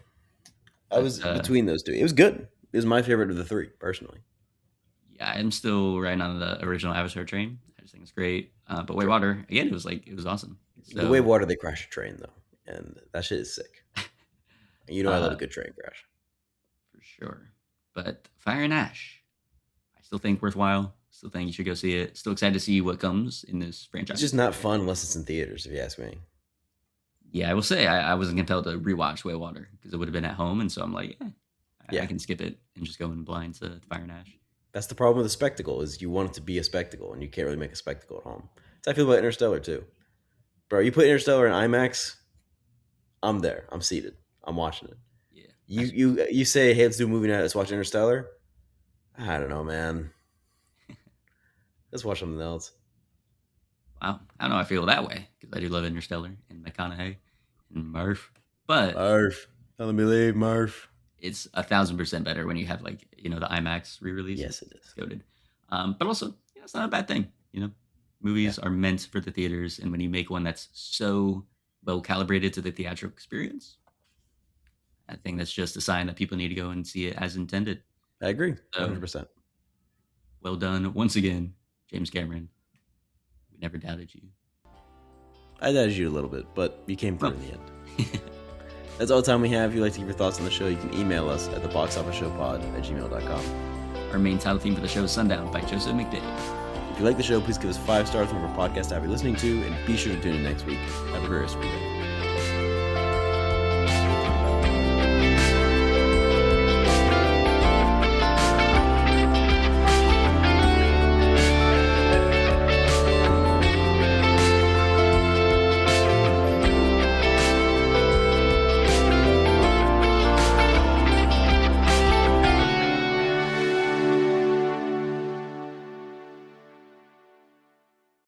I was between those two. It was good. It was my favorite of the 3, personally. Yeah, I'm still riding on the original Avatar train. I just think it's great. But Way of Water, again, it was awesome. So, the Way of Water, they crash a train, though. And that shit is sick. You know I love a good train crash. For sure. But Fire and Ash, I still think worthwhile. Still think you should go see it. Still excited to see what comes in this franchise. It's just not fun unless it's in theaters, if you ask me. Yeah, I will say I wasn't compelled to rewatch Way of Water because it would have been at home. And so I'm like, I can skip it and just go in blind to Fire and Ash. That's the problem with a spectacle, is you want it to be a spectacle, and you can't really make a spectacle at home. That's how I feel about Interstellar, too. Bro, you put Interstellar in IMAX, I'm there. I'm seated. I'm watching it. Yeah. You say, hey, let's do a movie night. Let's watch Interstellar. I don't know, man. Let's watch something else. Wow. I don't know. I feel that way because I do love Interstellar and McConaughey and Murph. But Murph. Let me leave, Murph. It's 1,000% better when you have the IMAX re-release. Yes, it is. It's goated. But also, it's not a bad thing. Movies are meant for the theaters, and when you make one that's so well calibrated to the theatrical experience, I think that's just a sign that people need to go and see it as intended. I agree, 100%. Well done once again, James Cameron. We never doubted you. I doubted you a little bit, but you came through in the end. That's all the time we have. If you'd like to give your thoughts on the show, you can email us at theboxofficeshowpod@gmail.com. Our main title theme for the show is Sundown by Joseph McDade. If you like the show, please give us 5 stars on whatever podcast app you're listening to, and be sure to tune in next week. Have a great rest of your day.